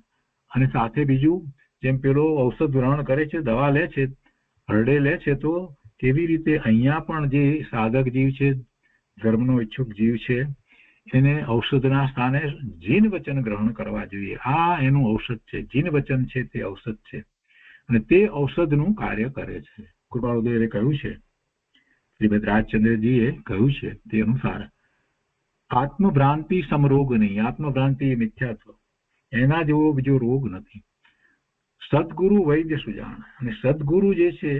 અને સાથે બીજું જેમ પેલો ઔષધ ગ્રહણ કરે છે, દવા લે છે, હરડે લે છે, તો કેવી રીતે અહીંયા પણ જે સાધક જીવ છે, ધર્મનો ઈચ્છુક જીવ છે, એને ઔષધના સ્થાને જીન વચન ગ્રહણ કરવા જોઈએ. આ એનું ઔષધ છે. જીન વચન છે તે ઔષધ છે, અને તે ઔષધનું કાર્ય કરે છે. કૃપાળુદેવે કહ્યું છે, શ્રીમદ રાજચંદ્રજીએ કહ્યું છે તે અનુસાર આત્મભ્રાંતિ સમરોગ નહીં. આત્મભ્રાંતિ એ મિથ્યાત્વ, એના જેવો બીજો રોગ નથી. સદગુરુ વૈદ્ય સુજાણ, અને સદગુરુ જે છે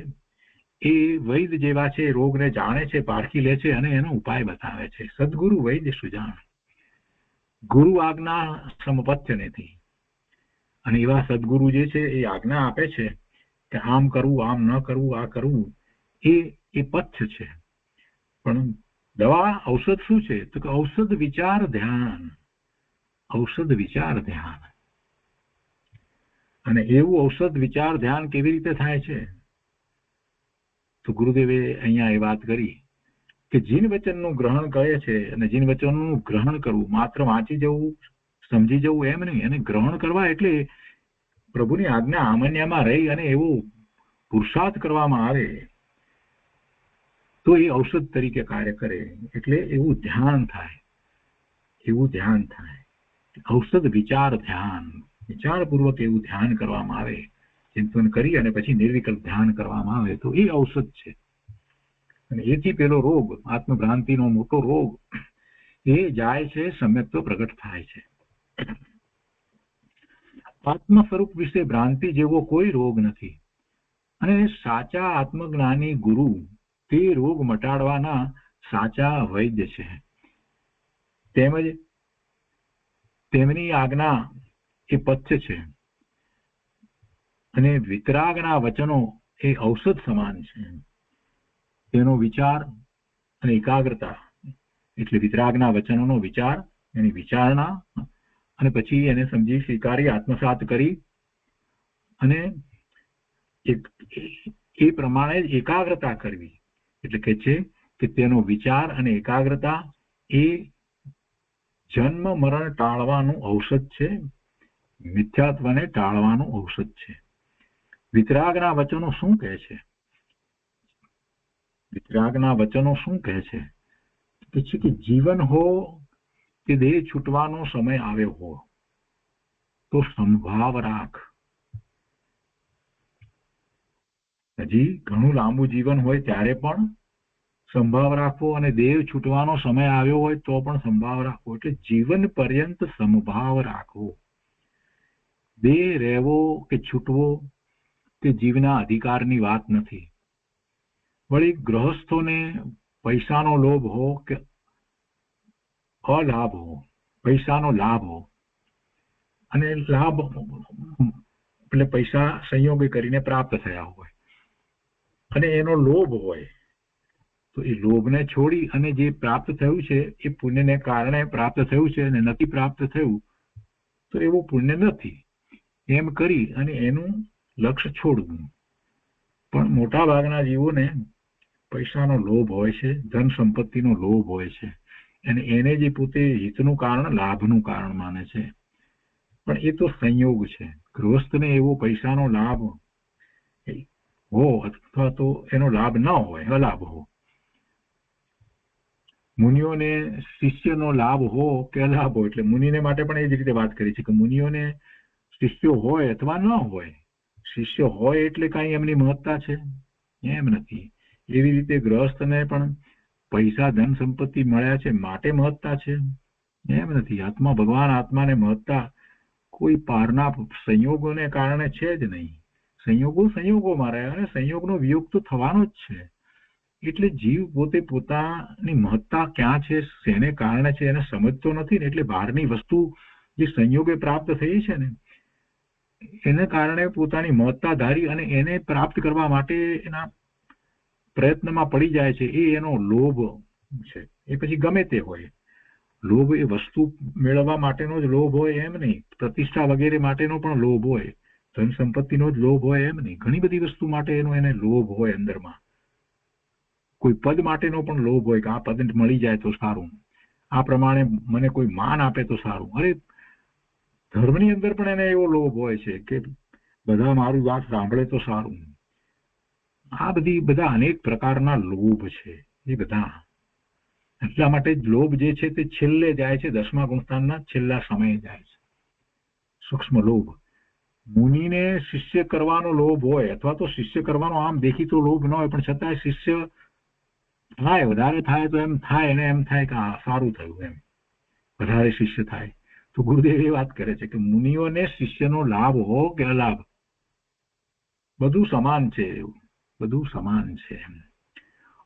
એ વૈદ જેવા છે, રોગને જાણે છે, પારખી લે છે અને એનો ઉપાય બતાવે છે. સદગુરુ વૈદ્ય સુજાણ, ગુરુ આજ્ઞા સમપથ્ય નથી. અને એવા સદગુરુ જે છે એ આજ્ઞા આપે છે કે આમ કરવું, આમ ન કરવું, આ કરવું, એ પથ્ય છે. પણ દવા ઔષધ શું છે? તો કે ઔષધ વિચાર ધ્યાન, ઔષધ વિચાર ધ્યાન. અને એવું ઔષધ વિચાર ધ્યાન કેવી રીતે થાય છે? તો ગુરુદેવે અહીંયા એ વાત કરી કે જીન વચનનું ગ્રહણ કરે છે, અને જીન વચનનું ગ્રહણ કરવું માત્ર વાંચી જવું, સમજી જવું એમ નહીં. એને ગ્રહણ કરવા એટલે પ્રભુની આજ્ઞા આમન્યામાં રહી અને એવો પુરુષાર્થ કરવામાં આવે તો એ ઔષધ તરીકે કાર્ય કરે. એટલે એવું ધ્યાન થાય, એવું ધ્યાન થાય. ઔષધ વિચાર ધ્યાન, વિચારપૂર્વક એવું ધ્યાન કરવામાં આવે, ચિંતન કરી અને પછી નિર્વિકલ્પ ધ્યાન કરવામાં આવે તો એ ઔષધ છે. અને એથી પેલો રોગ, આત્મભ્રાંતિનો મોટો રોગ, એ જાય છે, સમ્યક્ત્વ પ્રગટ થાય છે. આત્મ સ્વરૂપ વિશે ભ્રાંતિ જેવો કોઈ રોગ નથી, અને સાચા આત્મજ્ઞાની ગુરુ તે રોગ મટાડવાના સાચા વૈદ્ય છે. તેમજ તેમની આજ્ઞા એ પથ્ય છે, અને વિતરાગના વચનો એ ઔષધ સમાન છે. તેનો વિચાર અને એકાગ્રતા, એટલે વિતરાગના વચનોનો વિચાર, એની વિચારણા, અને પછી એને સમજી સ્વીકારી આત્મસાત કરી અને એ પ્રમાણે જ એકાગ્રતા કરવી. એટલે કે છે કે તેનો વિચાર અને એકાગ્રતા એ જન્મ મરણ ટાળવાનું ઔષધ છે, મિથ્યાત્વને ટાળવાનું ઔષધ છે. વિતરાગના વચનો શું કહે છે? વિતરાગના વચનો શું કહે છે? કે છે કે જીવન હો કે દેહ છૂટવાનો સમય આવ્યો હો તો સંભાવ રાખ. હજી ઘણું લાંબુ જીવન હોય ત્યારે પણ સંભાવ રાખવો, અને દેહ છૂટવાનો સમય આવ્યો હોય તો પણ સંભાવ રાખવો. એટલે જીવન પર્યંત સંભાવ રાખવો. દેહ રહેવો કે છૂટવો તે જીવના અધિકારની વાત નથી. વળી ગૃહસ્થોને પૈસાનો લોભ હો કે અલાભ હો, પૈસાનો લાભ હો, અને લાભ એટલે પૈસા સંયોગ કરીને પ્રાપ્ત થયા હોય, અને એનો લોભ હોય, તો એ લોભને છોડી અને જે પ્રાપ્ત થયું છે એ પુણ્યને કારણે પ્રાપ્ત થયું છે, અને નથી પ્રાપ્ત થયું તો એવું પુણ્ય નથી, એમ કરી અને એનું લક્ષ્ય છોડવું. પણ મોટા ભાગના જીવોને પૈસાનો લોભ હોય છે, ધન સંપત્તિનો લોભ હોય છે, અને એને જે પોતે હિતનું કારણ, લાભનું કારણ માને છે. પણ એ તો સંયોગ છે. ગૃહસ્થને એવો પૈસાનો લાભ હો અથવા તો એનો લાભ ન હોય, અલાભ હો. મુનિઓને શિષ્યનો લાભ હો કે અલાભ હો, એટલે મુનિને માટે પણ એ જ રીતે વાત કરી છે કે મુનિઓને શિષ્યો હોય અથવા ન હોય. શિષ્ય હોય એટલે કાંઈ એમની મહત્તા છે? એમ નથી. એવી રીતે ગૃહસ્થને પણ પૈસા ધન સંપત્તિ મળ્યા છે માટે મહત્તા છે? એમ નથી. આત્મા ભગવાન આત્માને મહત્તા કોઈ પારના સંયોગોને કારણે છે જ નહીં. સંયોગોમાં રહ્યા, અને સંયોગનો વિયોગ તો થવાનો જ છે. એટલે જીવ પોતે પોતાની મહત્તા ક્યાં છે, શેને કારણે છે, એને સમજતો નથી ને. એટલે બહારની વસ્તુ જે સંયોગે પ્રાપ્ત થઈ છે ને, એને કારણે પોતાની મહત્તા ધારી અને એને પ્રાપ્ત કરવા માટે એના પ્રયત્નમાં પડી જાય છે. એ એનો લોભ છે. એ પછી ગમે તે હોય. લોભ એ વસ્તુ મેળવવા માટેનો જ લોભ હોય એમ નહીં. પ્રતિષ્ઠા વગેરે માટેનો પણ લોભ હોય. ધન સંપત્તિનો જ લોભ હોય એમ નહીં. ઘણી બધી વસ્તુ માટે એને લોભ હોય અંદરમાં. કોઈ પદ માટેનો પણ લોભ હોય કે આ પદ મળી જાય તો સારું, આ પ્રમાણે મને કોઈ માન આપે તો સારું. અરે ધર્મની અંદર પણ એને એવો લોભ હોય છે કે બધા મારું વાત સાંભળે તો સારું. આ બધા અનેક પ્રકારના લોભ છે. એ બધા એટલા માટે જ લોભ જે છે તે છેલ્લે જાય છે, 10મા ગુણસ્થાનના છેલ્લા સમયે જાય છે. સૂક્ષ્મ લોભ. મુનિને શિષ્ય કરવાનો લોભ હોય, અથવા તો શિષ્ય કરવાનો આમ દેખીતો લોભ ન હોય, પણ છતાંય શિષ્ય થાય, વધારે થાય તો એમ થાય, એને એમ થાય કે સારું થયું, એમ વધારે શિષ્ય થાય. તો ગુરુદેવ એ વાત કરે છે કે મુનિઓને શિષ્યનો લાભ હો કે અલાભ, બધું સમાન છે. બધું સમાન છે.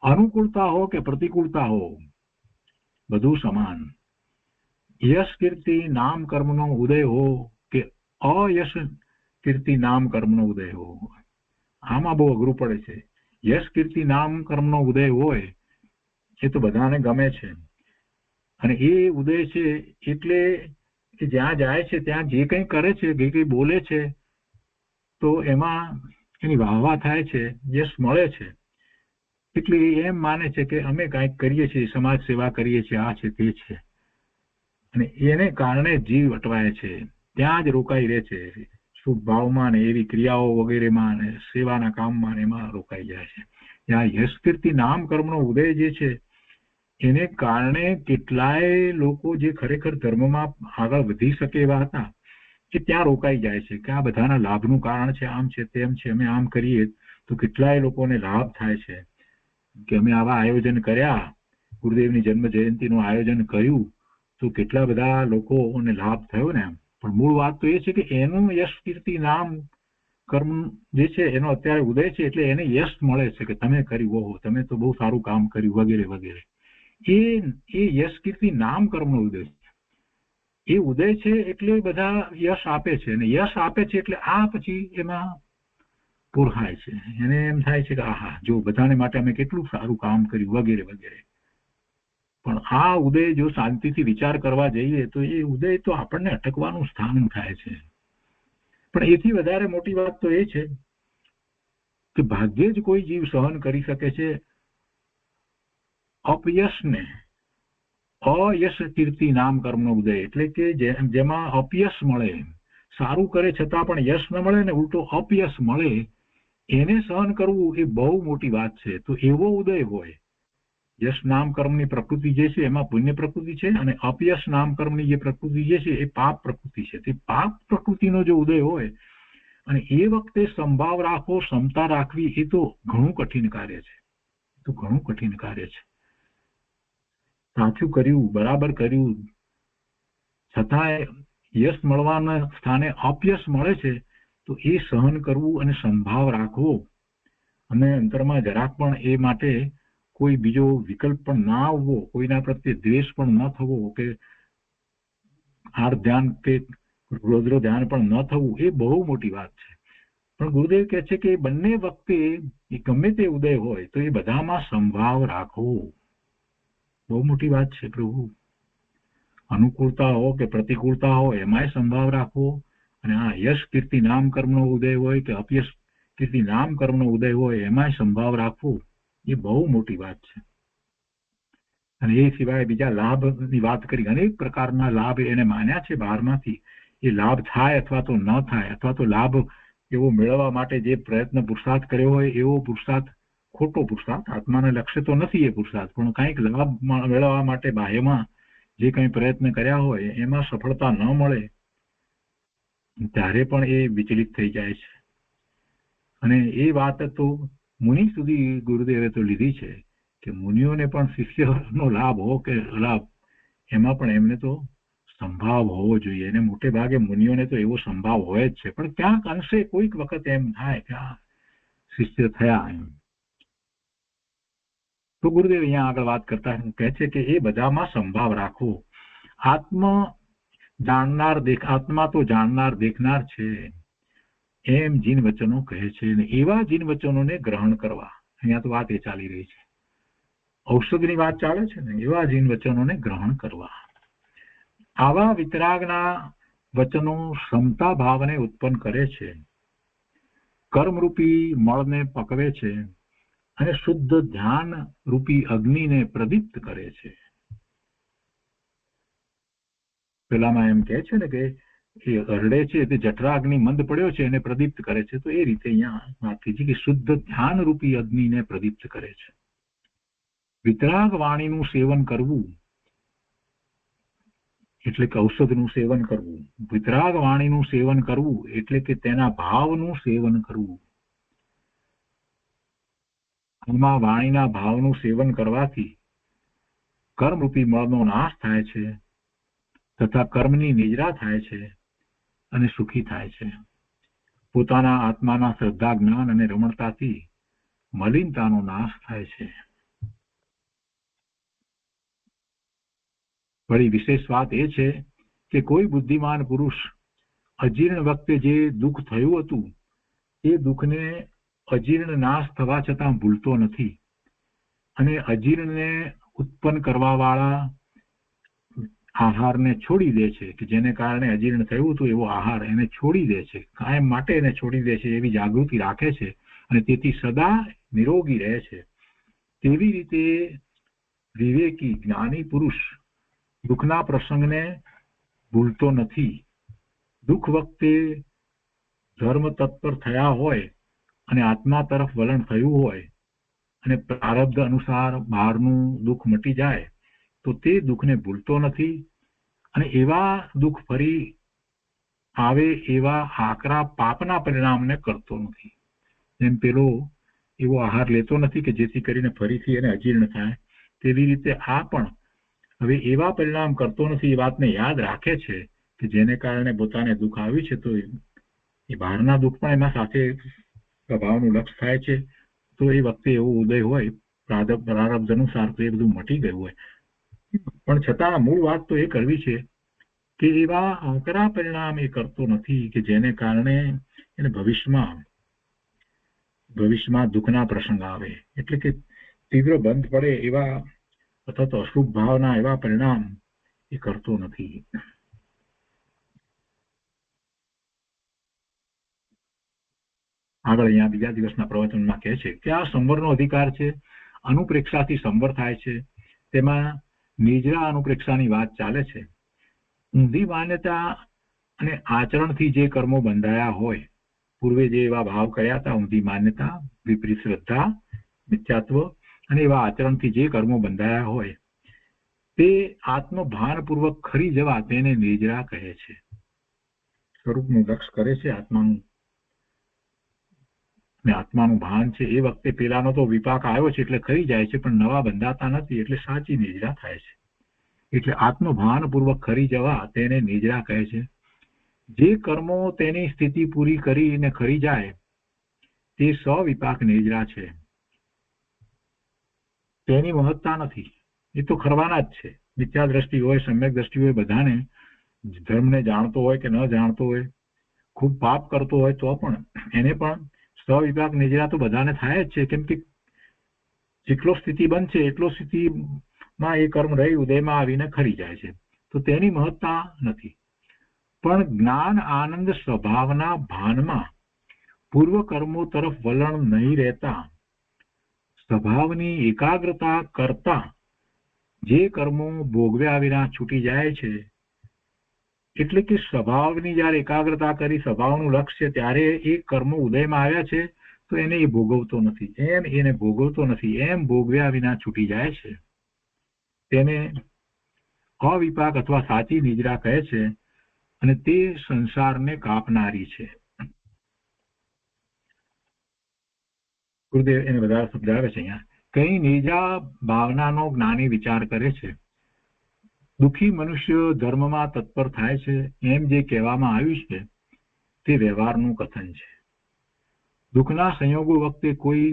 અનુકૂળતા હો કે પ્રતિકૂળતા હો, બધું સમાન. યશ કીર્તિ નામ કર્મનો ઉદય હો કે અયશ કીર્તિ નામ કર્મનો ઉદય હો, આમાં બહુ અઘરું પડે છે. યશ કીર્તિ નામ કર્મનો ઉદય હોય એ તો બધાને ગમે છે, અને એ ઉદય છે એટલે જ્યાં જાય છે ત્યાં જે કંઈ કરે છે, જે કંઈ બોલે છે, તો એમાં એની વાહવા થાય છે, યશ મળે છે. એટલે એમ માને છે કે અમે કંઈક કરીએ છીએ, સમાજ સેવા કરીએ છીએ, આ છે તે છે, અને એને કારણે જીવ અટવાય છે, ત્યાં જ રોકાઈ રહે છે. શુભ ભાવમાં ને એવી ક્રિયાઓ વગેરેમાં ને સેવાના કામમાં એમાં રોકાઈ જાય છે. ત્યાં યશ કીર્તિ નામ કર્મનો ઉદય જે છે એને કારણે કેટલાય લોકો જે ખરેખર ધર્મમાં આગળ વધી શકે એવા હતા કે ત્યાં રોકાઈ જાય છે કે આ બધાના લાભનું કારણ છે, આમ છે તેમ છે, અમે આમ કરીએ તો કેટલાય લોકોને લાભ થાય છે. કે અમે આવા આયોજન કર્યા, ગુરુદેવની જન્મ જયંતિનું આયોજન કર્યું તો કેટલા બધા લોકોને લાભ થયો ને. પણ મૂળ વાત તો એ છે કે એનું યશ કીર્તિ નામ કર્મ જે છે એનો અત્યારે ઉદય છે, એટલે એને યશ મળે છે કે તમે કર્યું, ઓહો તમે તો બહુ સારું કામ કર્યું વગેરે વગેરે. એ યશ કીર્તિ નામ કર્મનો ઉદય છે. એ ઉદય છે એટલે બધા યશ આપે છે, અને યશ આપે છે એટલે આ પછી એમાં પૂરખાય છે. એને એમ થાય છે કે આહા જો બધાને માટે અમે કેટલું સારું કામ કર્યું વગેરે વગેરે. પણ આ ઉદય જો શાંતિથી વિચાર કરવા જઈએ તો એ ઉદય તો આપણને અટકવાનું સ્થાન થાય છે. પણ એથી વધારે મોટી વાત તો એ છે કે ભાગ્યે જ કોઈ જીવ સહન કરી શકે છે અપયશને. અયશ કીર્તિ નામ કર્મનો ઉદય એટલે કે જેમાં અપયશ મળે, સારું કરે છતાં પણ યશ ન મળે ને ઉલટો અપયશ મળે, એને સહન કરવું એ બહુ મોટી વાત છે. તો એવો ઉદય હોય. યશ નામ કર્મની પ્રકૃતિ જે છે એમાં પુણ્ય પ્રકૃતિ છે, અને અપયશ નામ કર્મની જે પ્રકૃતિ જે છે એ પાપ પ્રકૃતિ છે. તે પાપ પ્રકૃતિનો જો ઉદય હોય અને એ વખતે સંભાવ રાખવો, ક્ષમતા રાખવી, એ તો ઘણું કઠિન કાર્ય છે. તો ઘણું કઠિન કાર્ય છે. સાચું કર્યું, બરાબર કર્યું, છતાંય યશ મળવાના સ્થાને અપયશ મળે છે, તો એ સહન કરવું અને સંભાવ રાખવો, અને અંતરમાં જરાક પણ એ માટે કોઈ બીજો વિકલ્પ પણ ના આવવો, કોઈના પ્રત્યે દ્વેષ પણ ન થવો, કે આર ધ્યાન કે રોદ્ર ધ્યાન પણ ન થવું, એ બહુ મોટી વાત છે. પણ ગુરુદેવ કહે છે કે બંને વખતે ગમે તે ઉદય હોય તો એ બધામાં સંભાવ રાખવો બહુ મોટી વાત છે. પ્રભુ, અનુકૂળતા હો કે પ્રતિકૂળતા હોય એમાંય સંભાવ રાખવો, અને આ યશ કીર્તિ નામ કર્મનો ઉદય હોય કે અપયશ કીર્તિ નામ કર્મનો ઉદય હોય એમાંય સંભાવ રાખવો, એ બહુ મોટી વાત છે. અને એ સિવાય બીજા લાભની વાત કરી, અનેક પ્રકારના લાભ એને માન્યા છે બહારમાંથી. એ લાભ થાય અથવા તો ન થાય, અથવા તો લાભ એવો મેળવવા માટે જે પ્રયત્ન પુરુષાર્થ કર્યો હોય એવો પુરુષાર્થ ખોટો પુરુષાર્થ, આત્માને લક્ષ્ય તો નથી એ પુરુષાર્થ, પણ કંઈક લાભ મેળવવા માટે બાહ્યમાં જે કંઈ પ્રયત્ન કર્યા હોય એમાં સફળતા ન મળે ત્યારે પણ એ વિચલિત થઈ જાય છે. અને એ વાત તો મુનિ સુધી ગુરુદેવે તો લીધી છે કે મુનિઓને પણ શિષ્યનો લાભ હો કે લાભ, એમાં પણ એમને તો સંભાવ હોવો જોઈએ. અને મોટે ભાગે મુનિઓને તો એવો સંભાવ હોય જ છે, પણ ક્યાંક અંશે કોઈક વખત એમ થાય કે આ શિષ્ય થયા એમ. તો ગુરુદેવ અહીંયા આગળ વાત કરતા કહે છે કે એ બધામાં સંભાવ રાખવો. આત્મા તો જાણનાર દેખનાર છે એમ જીન વચનો કહે છે, અને એવા જીન વચનોને ગ્રહણ કરવા. અહીંયા તો વાત એ ચાલી રહી છે, ઔષધની વાત ચાલે છે ને, એવા જીન વચનોને ગ્રહણ કરવા. આવા વિતરાગના વચનો ક્ષમતા ભાવને ઉત્પન્ન કરે છે, કર્મરૂપી મળને પકવે છે, અને શુદ્ધ ધ્યાન રૂપી અગ્નિને પ્રદીપ્ત કરે છે. પેલામાં એમ કહે છે ને કે એ હરડે છે તે જઠરાગ્નિ મંદ પડ્યો છે એને પ્રદીપ્ત કરે છે, તો એ રીતે અહીંયા વાત કીધી કે શુદ્ધ ધ્યાન રૂપી અગ્નિને પ્રદીપ્ત કરે છે. વિતરાગ વાણીનું સેવન કરવું એટલે કે ઔષધનું સેવન કરવું. વિતરાગ વાણીનું સેવન કરવું એટલે કે તેના ભાવનું સેવન કરવું. આમાં વાણીના ભાવનું સેવન કરવાથી કર્મરૂપી મળનો નાશ થાય છે, તથા કર્મની નિજરા થાય છે અને સુખી થાય છે. પોતાના આત્માના શ્રદ્ધા, જ્ઞાન અને રમણતાથી મલિનતાનો નાશ થાય છે. વળી વિશેષ વાત એ છે કે કોઈ બુદ્ધિમાન પુરુષ અજીર્ણ વખતે જે દુઃખ થયું હતું એ દુઃખને અજીર્ણ નાશ થવા છતાં ભૂલતો નથી, અને અજીર્ણને ઉત્પન્ન કરવા વાળા આહારને છોડી દે છે, કે જેને કારણે અજીર્ણ થયું હતું એવો આહાર એને છોડી દે છે, કાયમ માટે એને છોડી દે છે, એવી જાગૃતિ રાખે છે, અને તેથી સદા નિરોગી રહે છે. તેવી રીતે વિવેકી જ્ઞાની પુરુષ દુઃખના પ્રસંગને ભૂલતો નથી. દુઃખ વખતે ધર્મ તત્પર થયા હોય અને આત્મા તરફ વલણ થયું હોય અને પ્રારબ્ધ અનુસાર બહારનું દુઃખ મટી જાય તો તે દુઃખને ભૂલતો નથી, અને એવા દુઃખ ફરી આવે એવા આકરા પાપના પરિણામને કરતો નથી. જેમ પેલો એવો આહાર લેતો નથી કે જેથી કરીને ફરીથી એને અજીર્ણ થાય, તેવી રીતે આ પણ હવે એવા પરિણામ કરતો નથી. એ વાતને યાદ રાખે છે કે જેને કારણે પોતાને દુઃખ આવ્યું છે, તો એ બહારના દુઃખ પણ એના સાથે પ્રભાવનું લક્ષ થાય છે. તો એ વખતે એવો ઉદય હોય પ્રારબ્ધ અનુસાર તો એ બધું મટી ગયું હોય, પણ છતાં મૂળ વાત તો એ કરવી છે કે એવા આકરા પરિણામ એ કરતો નથી કે જેને કારણે એને ભવિષ્યમાં દુઃખના પ્રસંગ આવે, એટલે કે તીવ્ર બંધ પડે એવા અથવા તો અશુભ ભાવના એવા પરિણામ એ કરતો નથી. આગળ અહીંયા બીજા દિવસના પ્રવચનમાં કહે છે કે આ સંવરનો અધિકાર છે. અનુપ્રેક્ષાથી સંવર થાય છે. તેમાં નિજરા અનુપ્રેક્ષાની વાત ચાલે છે. ઊંધી માન્યતા અને આચરણથી જે કર્મો બંધાયા હોય, પૂર્વે જે એવા ભાવ કર્યા હતા, ઊંધી માન્યતા, વિપરીત શ્રદ્ધા, મિથ્યાત્વ અને એવા આચરણથી જે કર્મો બંધાયા હોય, તે આત્મભાનપૂર્વક ખરી જવા તેને નિજરા કહે છે. સ્વરૂપનું લક્ષ કરે છે આત્માનું, ને આત્માનું ભાન છે એ વખતે પેલાનો તો વિપાક આવ્યો છે એટલે ખરી જાય છે, પણ નવા બંધાતા નથી એટલે સાચી નિજરા થાય છે. એટલે આત્મભાનપૂર્વક ખરી જવા તેને નિજરા કહે છે. જે કર્મો તેની સ્થિતિ પૂરી કરીને ખરી જાય તે સ્વવિપાક નિજરા છે. તેની મહત્તા નથી, એ તો ખરવાના જ છે. મિથ્યા દ્રષ્ટિ હોય, સમ્યક દ્રષ્ટિ હોય, બધાને ધર્મને જાણતો હોય કે ન જાણતો હોય, ખૂબ પાપ કરતો હોય તો પણ એને પણ સ્વવિપાક નિજરા તો બધાને થાય જ છે. કેમ કે જેટલો સ્થિતિ બનશે એટલો સ્થિતિમાં એ કર્મ રહી ઉદયમાં આવીને ખરી જાય છે, તો તેની મહત્તા નથી. પણ જ્ઞાન આનંદ સ્વભાવના ભાનમાં પૂર્વ કર્મો તરફ વલણ નહીં રહેતા સ્વભાવની એકાગ્રતા કરતા જે કર્મો ભોગવ્યા વિના છૂટી જાય છે, એટલે કે સ્વભાવની જયારે એકાગ્રતા કરી સ્વભાવનું લક્ષ્ય ત્યારે એ કર્મો ઉદયમાં આવ્યા છે તો એને એ ભોગવતો નથી, એને ભોગવતો નથી, એમ ભોગવ્યા વિના છૂટી જાય છે. તેને અવિપાક અથવા સાચી નિજરા કહે છે અને તે સંસારને કાપનારી છે. ગુરુદેવ એને વધારે સમજાવે છે અહીંયા. કઈ નિજા ભાવનાનો જ્ઞાની વિચાર કરે છે. દુઃખી મનુષ્ય ધર્મમાં તત્પર થાય છે એમ જે કહેવામાં આવ્યું છે તે વ્યવહારનું કથન છે. દુઃખના સંયોગો વખતે કોઈ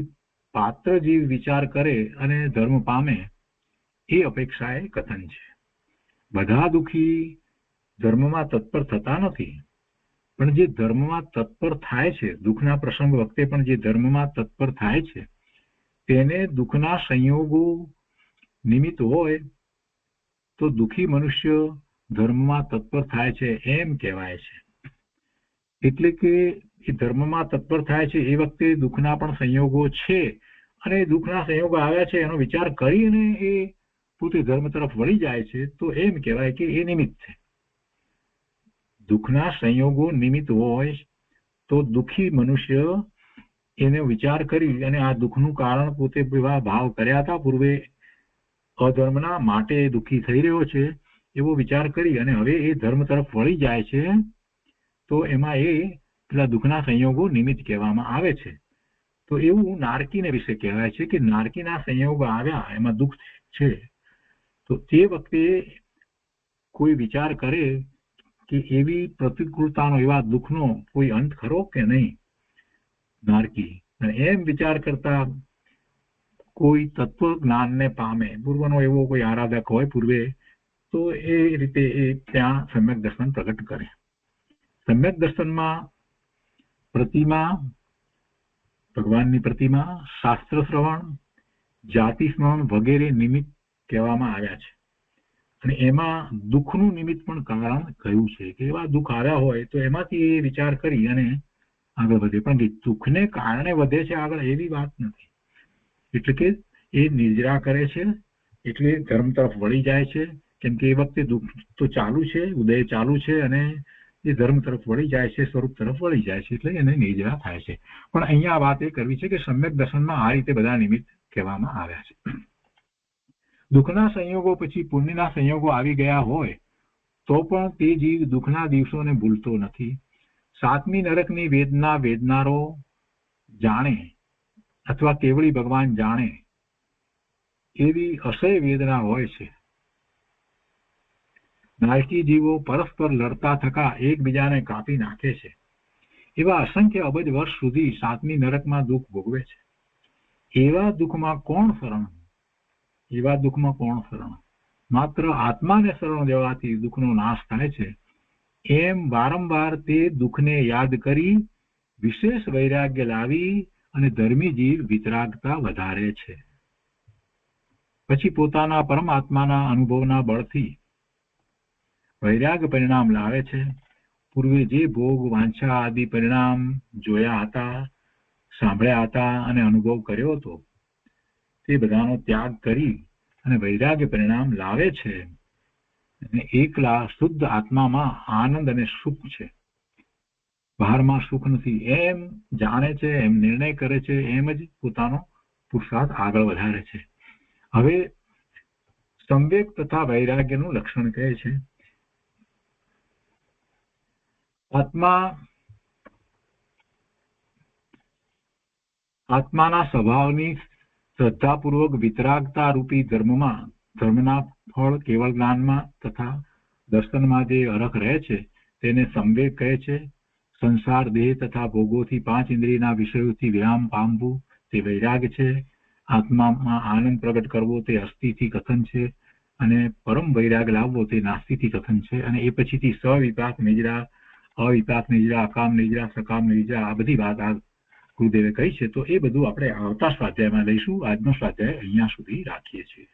પાત્ર જીવ વિચાર કરે અને ધર્મ પામે એ અપેક્ષાએ કથન છે. બધા દુઃખી ધર્મમાં તત્પર થતા નથી, પણ જે ધર્મમાં તત્પર થાય છે, દુઃખના પ્રસંગ વખતે પણ જે ધર્મમાં તત્પર થાય છે તેને દુઃખના સંયોગો નિમિત્ત હોય તો દુઃખી મનુષ્ય ધર્મમાં તત્પર થાય છે એમ કહેવાય છે. એટલે કે એ ધર્મમાં તત્પર થાય છે એ વખતે દુઃખના પણ સંયોગો છે અને દુઃખના સંયોગો આવ્યા છે એનો વિચાર કરીને એ પોતે ધર્મ તરફ વળી જાય છે, તો એમ કહેવાય કે એ નિમિત્ત છે. દુઃખના સંયોગો નિમિત્ત હોય તો દુઃખી મનુષ્ય એને વિચાર કરી અને આ દુઃખનું કારણ પોતે એવા ભાવ કર્યા હતા પૂર્વે અધર્મના, માટે દુઃખી થઈ રહ્યો છે એવો વિચાર કરી અને હવે એ ધર્મ તરફ વળી જાય છે, તો એમાં એ પેલા દુઃખના સંયોગો નિમિત્ત કહેવામાં આવે છે. તો એવું નારકીને વિશે કહેવાય છે કે નારકીના સંયોગો આવ્યા, એમાં દુઃખ છે, તો તે વખતે કોઈ વિચાર કરે કે એવી પ્રતિકૂળતાનો, એવા દુઃખનો કોઈ અંત ખરો કે નહીં. નારકી એમ વિચાર કરતા કોઈ તત્વ જ્ઞાનને પામે, પૂર્વનો એવો કોઈ આરાધક હોય પૂર્વે, તો એ રીતે એ ત્યાં સમ્યક દર્શન પ્રગટ કરે. સમ્યક દર્શનમાં પ્રતિમા, ભગવાનની પ્રતિમા, શાસ્ત્ર શ્રવણ, જાતિ સ્મરણ વગેરે નિમિત્ત કહેવામાં આવ્યા છે. અને એમાં દુઃખનું નિમિત્ત પણ કારણ કહ્યું છે કે એવા દુઃખ આવ્યા હોય તો એમાંથી એ વિચાર કરી અને આગળ વધે, પણ દુઃખને કારણે વધે છે આગળ એવી વાત નથી. એટલે કે એ નિજરા કરે છે એટલે ધર્મ તરફ વળી જાય છે, કેમ કે એ વખતે દુઃખ તો ચાલુ છે, ઉદય ચાલુ છે અને એ ધર્મ તરફ વળી જાય છે, સ્વરૂપ તરફ વળી જાય છે, એટલે એને નિજરા થાય છે. પણ અહીંયા વાત એ કરવી છે કે સમ્યક દર્શનમાં આ રીતે બધા નિમિત્ત કહેવામાં આવ્યા છે. દુઃખના સંયોગો પછી પુણ્યના સંયોગો આવી ગયા હોય તો પણ તે જીવ દુઃખના દિવસોને ભૂલતો નથી. સાતમી નરકની વેદના વેદનારો જાણે અથવા કેવળી ભગવાન જાણે એવી અસહ્ય વેદના હોય છે. નારકી જીવો પરસ્પર લડતા થકા એકબીજાને કાપી નાખે છે. એવા અસંખ્ય અબજ વર્ષ સુધી સાતમી નરકમાં દુઃખ ભોગવે છે. એવા દુઃખમાં કોણ શરણ? એવા દુઃખમાં કોણ શરણ? માત્ર આત્માને શરણ દેવાથી દુઃખનો નાશ થાય છે. એમ વારંવાર તે દુઃખને યાદ કરી વિશેષ વૈરાગ્ય લાવી અને ધર્મી જીવ વિતરાગતા વધારે છે. પછી પોતાના પરમાત્માના અનુભવના બળથી વૈરાગ પરિણામ લાવે છે. પૂર્વે જે ભોગ વાંછા આદિ પરિણામ જોયા હતા સાંભળ્યા હતા અને અનુભવ કર્યો હતો તે બધાનો ત્યાગ કરી અને વૈરાગ્ય પરિણામ લાવે છે અને એકલા શુદ્ધ આત્મામાં આનંદ અને સુખ છે, બહારમાં સુખ નથી એમ જાણે છે, એમ નિર્ણય કરે છે, એમ જ પોતાનો પુરુષાર્થ આગળ વધારે છે. હવે સંવેગ તથા વૈરાગ્યનું લક્ષણ કહે છે. આત્માના સ્વભાવની શ્રદ્ધાપૂર્વક વિતરાગતા રૂપી ધર્મના ફળ કેવળ જ્ઞાનમાં તથા દર્શનમાં જે અરખ રહે છે તેને સંવેગ કહે છે. સંસાર દેહ તથા ભોગોથી 5 ઇન્દ્રિયના વિષયોથી વિરામ પામવું તે વૈરાગ છે. આત્મામાં આનંદ પ્રગટ કરવો તે અસ્થિથી કથન છે અને પરમ વૈરાગ લાવવો તે નાસ્તિથી કથન છે. અને એ પછીથી સવિપાક નિજરા, અવિપાક નિજરા, અકામ નિજરા, સકામ નિજરા આ બધી વાત આ ગુરુદેવે કહી છે. તો એ બધું આપણે આવતા સ્વાધ્યાયમાં લઈશું. આજનો સ્વાધ્યાય અહીંયા સુધી રાખીએ છીએ.